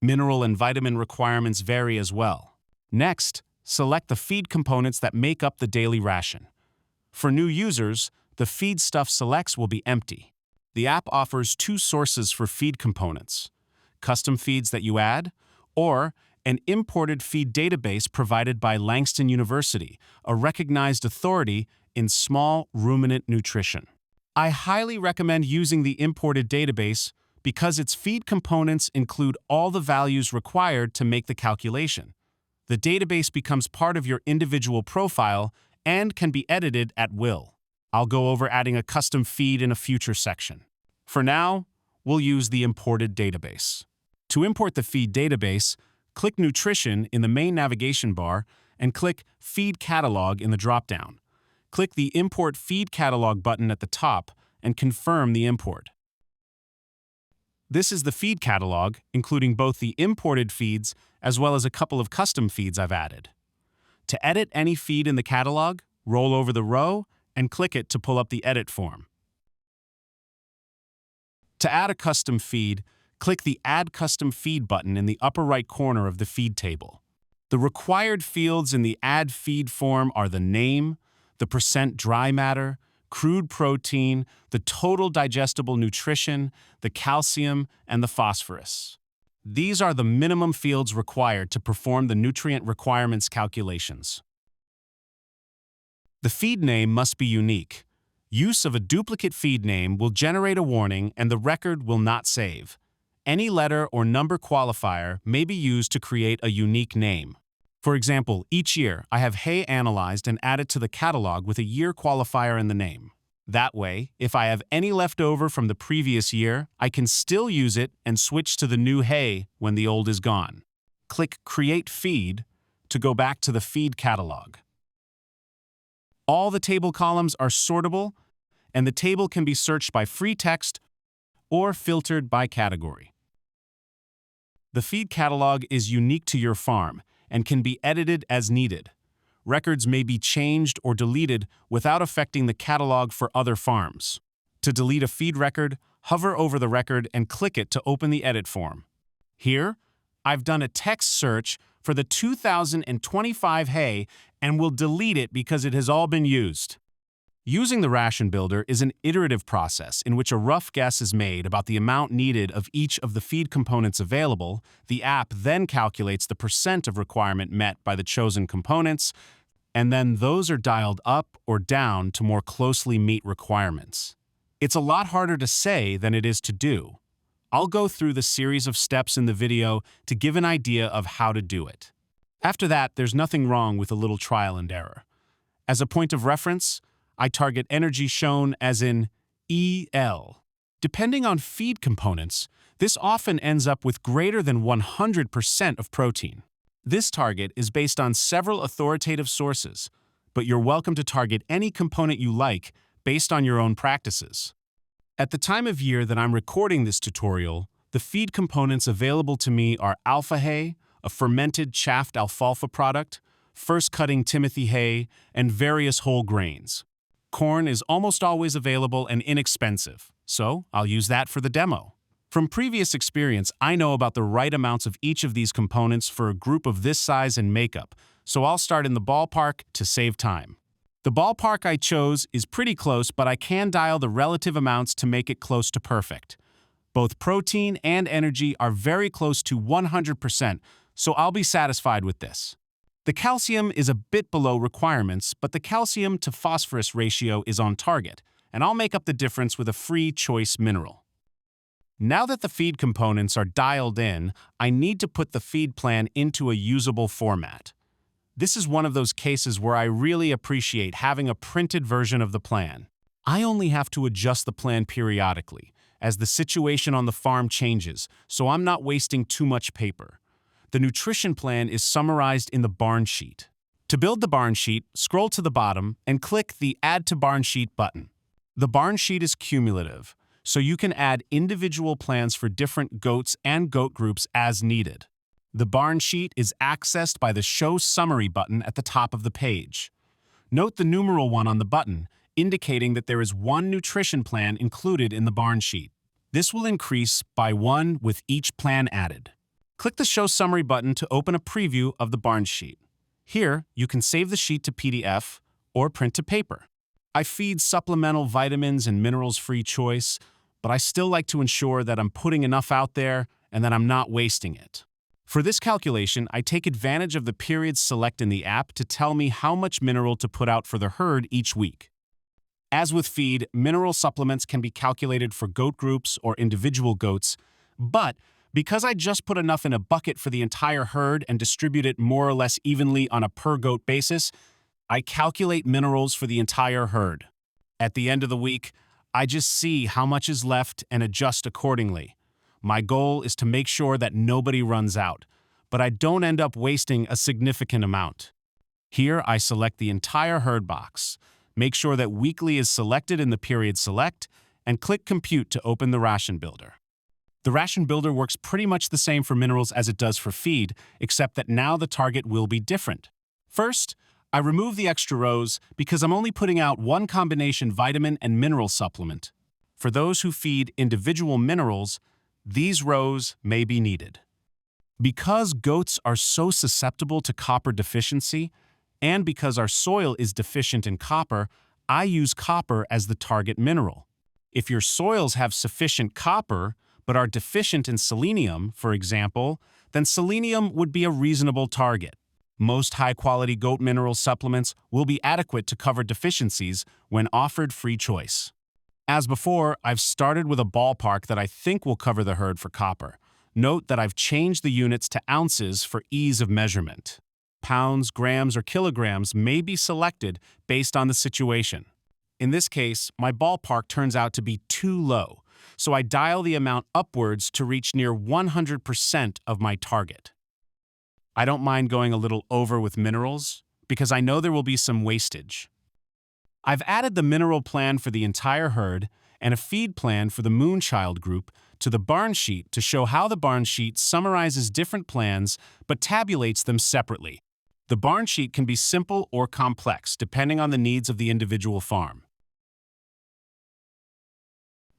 Mineral and vitamin requirements vary as well. Next, select the feed components that make up the daily ration. For new users, the feed stuff selects will be empty. The app offers two sources for feed components: custom feeds that you add, or an imported feed database provided by Langston University, a recognized authority in small ruminant nutrition. I highly recommend using the imported database because its feed components include all the values required to make the calculation. The database becomes part of your individual profile and can be edited at will. I'll go over adding a custom feed in a future section. For now, we'll use the imported database. To import the feed database, click Nutrition in the main navigation bar and click Feed Catalog in the dropdown. Click the Import Feed Catalog button at the top and confirm the import. This is the feed catalog, including both the imported feeds as well as a couple of custom feeds I've added. To edit any feed in the catalog, roll over the row and click it to pull up the edit form. To add a custom feed, click the Add Custom Feed button in the upper right corner of the feed table. The required fields in the Add Feed form are the name, the percent dry matter, crude protein, the total digestible nutrition, the calcium, and the phosphorus. These are the minimum fields required to perform the nutrient requirements calculations. The feed name must be unique. Use of a duplicate feed name will generate a warning and the record will not save. Any letter or number qualifier may be used to create a unique name. For example, each year I have hay analyzed and added to the catalog with a year qualifier in the name. That way, if I have any left over from the previous year, I can still use it and switch to the new hay when the old is gone. Click Create Feed to go back to the feed catalog. All the table columns are sortable, and the table can be searched by free text or filtered by category. The feed catalog is unique to your farm and can be edited as needed. Records may be changed or deleted without affecting the catalog for other farms. To delete a feed record, hover over the record and click it to open the edit form. Here, I've done a text search for the 2025 hay and will delete it because it has all been used. Using the ration builder is an iterative process in which a rough guess is made about the amount needed of each of the feed components available. The app then calculates the percent of requirement met by the chosen components, and then those are dialed up or down to more closely meet requirements. It's a lot harder to say than it is to do. I'll go through the series of steps in the video to give an idea of how to do it. After that, there's nothing wrong with a little trial and error. As a point of reference, I target energy shown as in EL. Depending on feed components, this often ends up with greater than 100% of protein. This target is based on several authoritative sources, but you're welcome to target any component you like based on your own practices. At the time of year that I'm recording this tutorial, the feed components available to me are alpha hay, a fermented chaffed alfalfa product, first cutting Timothy hay, and various whole grains. Corn is almost always available and inexpensive, so I'll use that for the demo. From previous experience, I know about the right amounts of each of these components for a group of this size and makeup, so I'll start in the ballpark to save time. The ballpark I chose is pretty close, but I can dial the relative amounts to make it close to perfect. Both protein and energy are very close to 100%, so I'll be satisfied with this. The calcium is a bit below requirements, but the calcium to phosphorus ratio is on target, and I'll make up the difference with a free choice mineral. Now that the feed components are dialed in, I need to put the feed plan into a usable format. This is one of those cases where I really appreciate having a printed version of the plan. I only have to adjust the plan periodically, as the situation on the farm changes, so I'm not wasting too much paper. The nutrition plan is summarized in the barn sheet. To build the barn sheet, scroll to the bottom and click the Add to Barn Sheet button. The barn sheet is cumulative, so you can add individual plans for different goats and goat groups as needed. The barn sheet is accessed by the Show Summary button at the top of the page. Note the numeral 1 on the button, indicating that there is one nutrition plan included in the barn sheet. This will increase by 1 with each plan added. Click the Show Summary button to open a preview of the barn sheet. Here, you can save the sheet to PDF or print to paper. I feed supplemental vitamins and minerals free choice, but I still like to ensure that I'm putting enough out there and that I'm not wasting it. For this calculation, I take advantage of the periods select in the app to tell me how much mineral to put out for the herd each week. As with feed, mineral supplements can be calculated for goat groups or individual goats, but because I just put enough in a bucket for the entire herd and distribute it more or less evenly on a per-goat basis, I calculate minerals for the entire herd. At the end of the week, I just see how much is left and adjust accordingly. My goal is to make sure that nobody runs out, but I don't end up wasting a significant amount. Here, I select the entire herd box, make sure that weekly is selected in the period select, and click Compute to open the Ration Builder. The Ration Builder works pretty much the same for minerals as it does for feed, except that now the target will be different. First, I remove the extra rows because I'm only putting out one combination vitamin and mineral supplement. For those who feed individual minerals, these rows may be needed. Because goats are so susceptible to copper deficiency, and because our soil is deficient in copper, I use copper as the target mineral. If your soils have sufficient copper, but are deficient in selenium, for example, then selenium would be a reasonable target. Most high-quality goat mineral supplements will be adequate to cover deficiencies when offered free choice. As before, I've started with a ballpark that I think will cover the herd for copper. Note that I've changed the units to ounces for ease of measurement. Pounds, grams, or kilograms may be selected based on the situation. In this case, my ballpark turns out to be too low, so I dial the amount upwards to reach near 100% of my target. I don't mind going a little over with minerals because I know there will be some wastage. I've added the mineral plan for the entire herd and a feed plan for the Moonchild group to the barn sheet to show how the barn sheet summarizes different plans but tabulates them separately. The barn sheet can be simple or complex depending on the needs of the individual farm.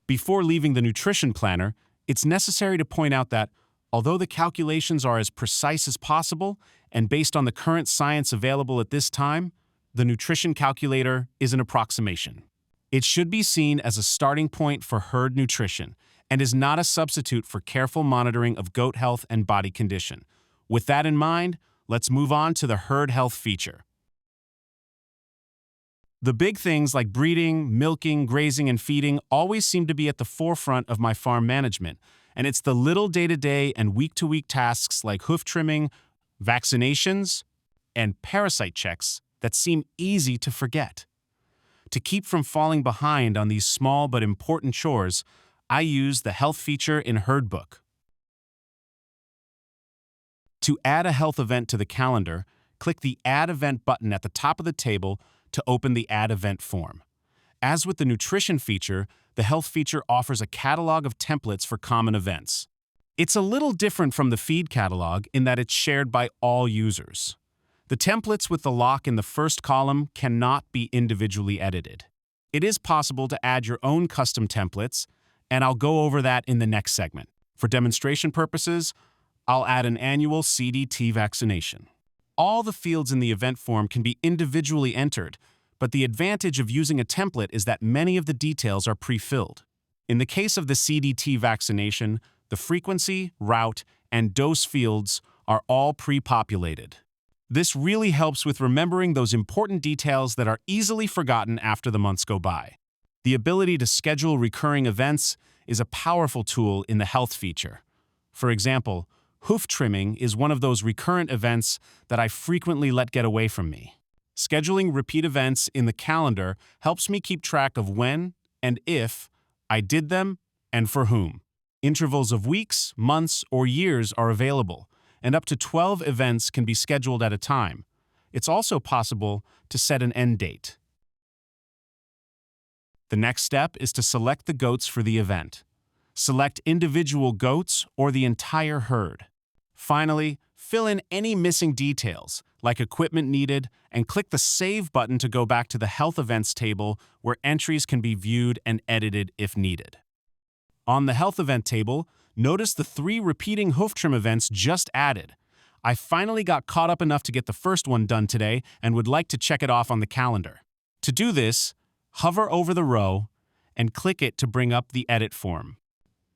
Before leaving the nutrition planner, it's necessary to point out that, although the calculations are as precise as possible and based on the current science available at this time, the nutrition calculator is an approximation. It should be seen as a starting point for herd nutrition and is not a substitute for careful monitoring of goat health and body condition. With that in mind, let's move on to the herd health feature. The big things like breeding, milking, grazing, and feeding always seem to be at the forefront of my farm management, and it's the little day-to-day and week-to-week tasks like hoof trimming, vaccinations, and parasite checks that seem easy to forget. To keep from falling behind on these small but important chores, I use the health feature in HerdBook. To add a health event to the calendar, click the Add Event button at the top of the table to open the Add Event form. As with the nutrition feature, the health feature offers a catalog of templates for common events. It's a little different from the feed catalog in that it's shared by all users. The templates with the lock in the first column cannot be individually edited. It is possible to add your own custom templates, and I'll go over that in the next segment. For demonstration purposes, I'll add an annual CDT vaccination. All the fields in the event form can be individually entered, but the advantage of using a template is that many of the details are pre-filled. In the case of the CDT vaccination, the frequency, route, and dose fields are all pre-populated. This really helps with remembering those important details that are easily forgotten after the months go by. The ability to schedule recurring events is a powerful tool in the health feature. For example, hoof trimming is one of those recurrent events that I frequently let get away from me. Scheduling repeat events in the calendar helps me keep track of when and if I did them and for whom. Intervals of weeks, months, or years are available, and up to 12 events can be scheduled at a time. It's also possible to set an end date. The next step is to select the goats for the event. Select individual goats or the entire herd. Finally, fill in any missing details, like equipment needed, and click the Save button to go back to the Health Events table where entries can be viewed and edited if needed. On the Health Event table, notice the 3 repeating hoof trim events just added. I finally got caught up enough to get the first one done today and would like to check it off on the calendar. To do this, hover over the row and click it to bring up the Edit form.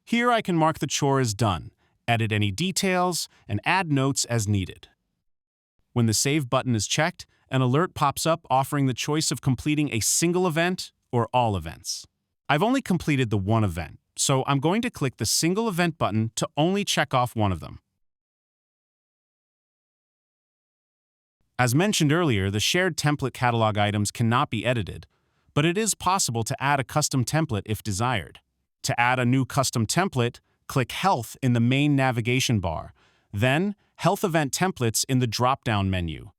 Here I can mark the chore as done, edit any details, and add notes as needed. When the Save button is checked, an alert pops up offering the choice of completing a single event or all events. I've only completed the one event, so I'm going to click the Single Event button to only check off one of them. As mentioned earlier, the shared template catalog items cannot be edited, but it is possible to add a custom template if desired. To add a new custom template, click Health in the main navigation bar, then Health Event Templates in the drop-down menu.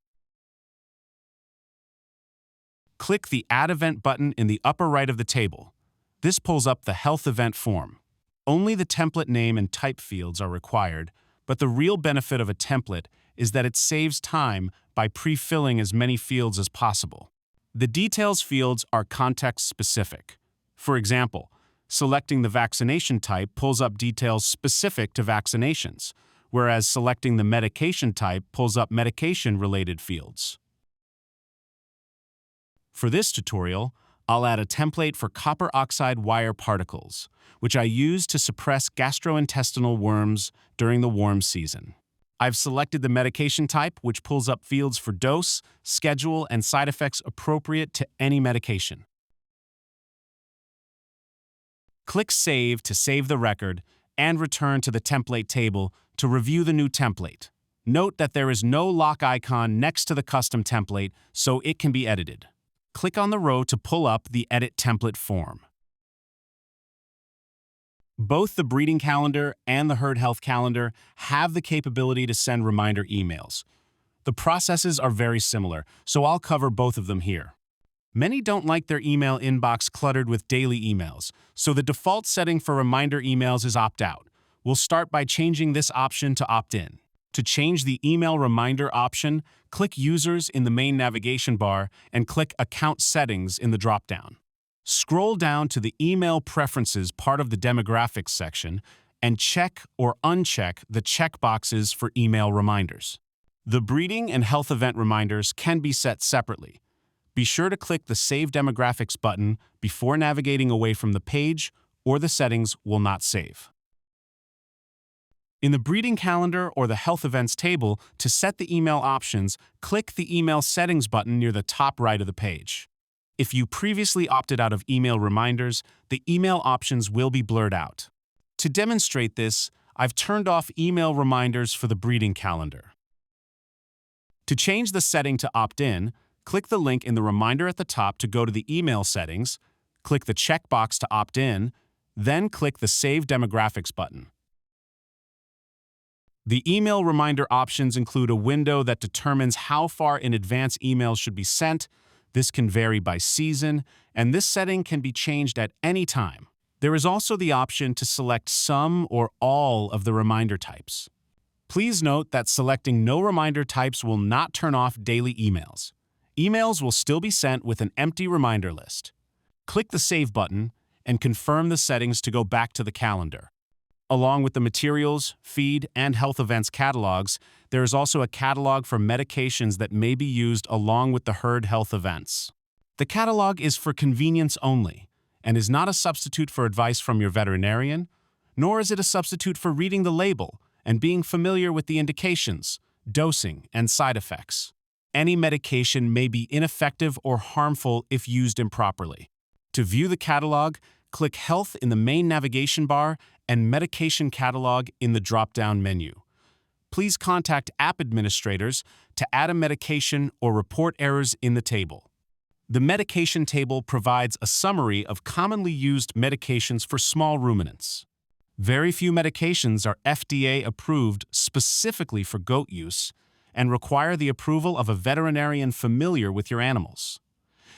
Click the Add Event button in the upper right of the table. This pulls up the Health Event form. Only the template name and type fields are required, but the real benefit of a template is that it saves time by pre-filling as many fields as possible. The details fields are context-specific. For example, selecting the vaccination type pulls up details specific to vaccinations, whereas selecting the medication type pulls up medication-related fields. For this tutorial, I'll add a template for copper oxide wire particles, which I use to suppress gastrointestinal worms during the warm season. I've selected the medication type, which pulls up fields for dose, schedule, and side effects appropriate to any medication. Click Save to save the record and return to the template table to review the new template. Note that there is no lock icon next to the custom template, so it can be edited. Click on the row to pull up the Edit Template form. Both the breeding calendar and the herd health calendar have the capability to send reminder emails. The processes are very similar, so I'll cover both of them here. Many don't like their email inbox cluttered with daily emails, so the default setting for reminder emails is opt-out. We'll start by changing this option to opt-in. To change the email reminder option, click Users in the main navigation bar and click Account Settings in the drop-down. Scroll down to the Email Preferences part of the Demographics section and check or uncheck the checkboxes for email reminders. The breeding and health event reminders can be set separately. Be sure to click the Save Demographics button before navigating away from the page, or the settings will not save. In the breeding calendar or the health events table, to set the email options, click the Email Settings button near the top right of the page. If you previously opted out of email reminders, the email options will be blurred out. To demonstrate this, I've turned off email reminders for the breeding calendar. To change the setting to opt-in, click the link in the reminder at the top to go to the email settings, click the checkbox to opt-in, then click the Save Demographics button. The email reminder options include a window that determines how far in advance emails should be sent. This can vary by season, and this setting can be changed at any time. There is also the option to select some or all of the reminder types. Please note that selecting no reminder types will not turn off daily emails. Emails will still be sent with an empty reminder list. Click the Save button and confirm the settings to go back to the calendar. Along with the materials, feed, and health events catalogs, there is also a catalog for medications that may be used along with the herd health events. The catalog is for convenience only and is not a substitute for advice from your veterinarian, nor is it a substitute for reading the label and being familiar with the indications, dosing, and side effects. Any medication may be ineffective or harmful if used improperly. To view the catalog, click Health in the main navigation bar and Medication Catalog in the drop-down menu. Please contact app administrators to add a medication or report errors in the table. The medication table provides a summary of commonly used medications for small ruminants. Very few medications are FDA approved specifically for goat use and require the approval of a veterinarian familiar with your animals.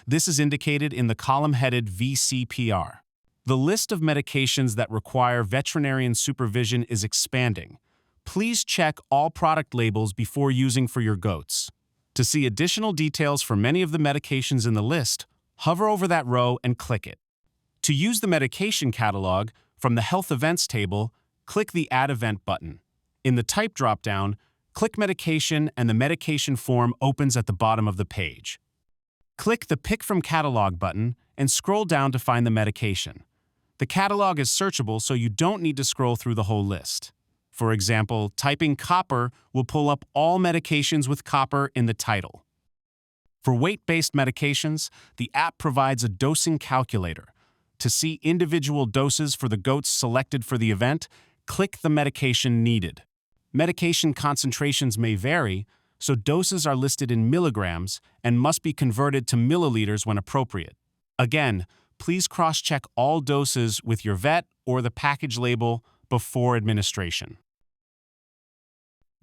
This is indicated in the column headed VCPR. The list of medications that require veterinarian supervision is expanding. Please check all product labels before using for your goats. To see additional details for many of the medications in the list, hover over that row and click it. To use the medication catalog, from the Health Events table, click the Add Event button. In the Type drop-down, click Medication and the medication form opens at the bottom of the page. Click the Pick from Catalog button and scroll down to find the medication. The catalog is searchable, so you don't need to scroll through the whole list. For example, typing copper will pull up all medications with copper in the title. For weight-based medications, the app provides a dosing calculator. To see individual doses for the goats selected for the event, click the medication needed. Medication concentrations may vary, so doses are listed in milligrams and must be converted to milliliters when appropriate. Again, please cross-check all doses with your vet or the package label before administration.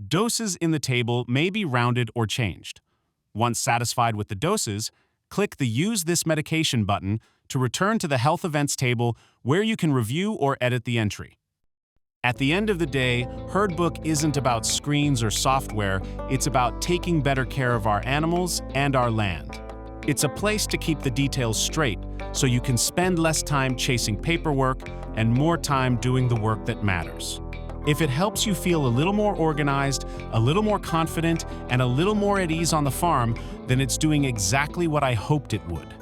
Doses in the table may be rounded or changed. Once satisfied with the doses, click the Use this medication button to return to the Health Events table where you can review or edit the entry. At the end of the day, HerdBook isn't about screens or software, it's about taking better care of our animals and our land. It's a place to keep the details straight, so you can spend less time chasing paperwork and more time doing the work that matters. If it helps you feel a little more organized, a little more confident, and a little more at ease on the farm, then it's doing exactly what I hoped it would.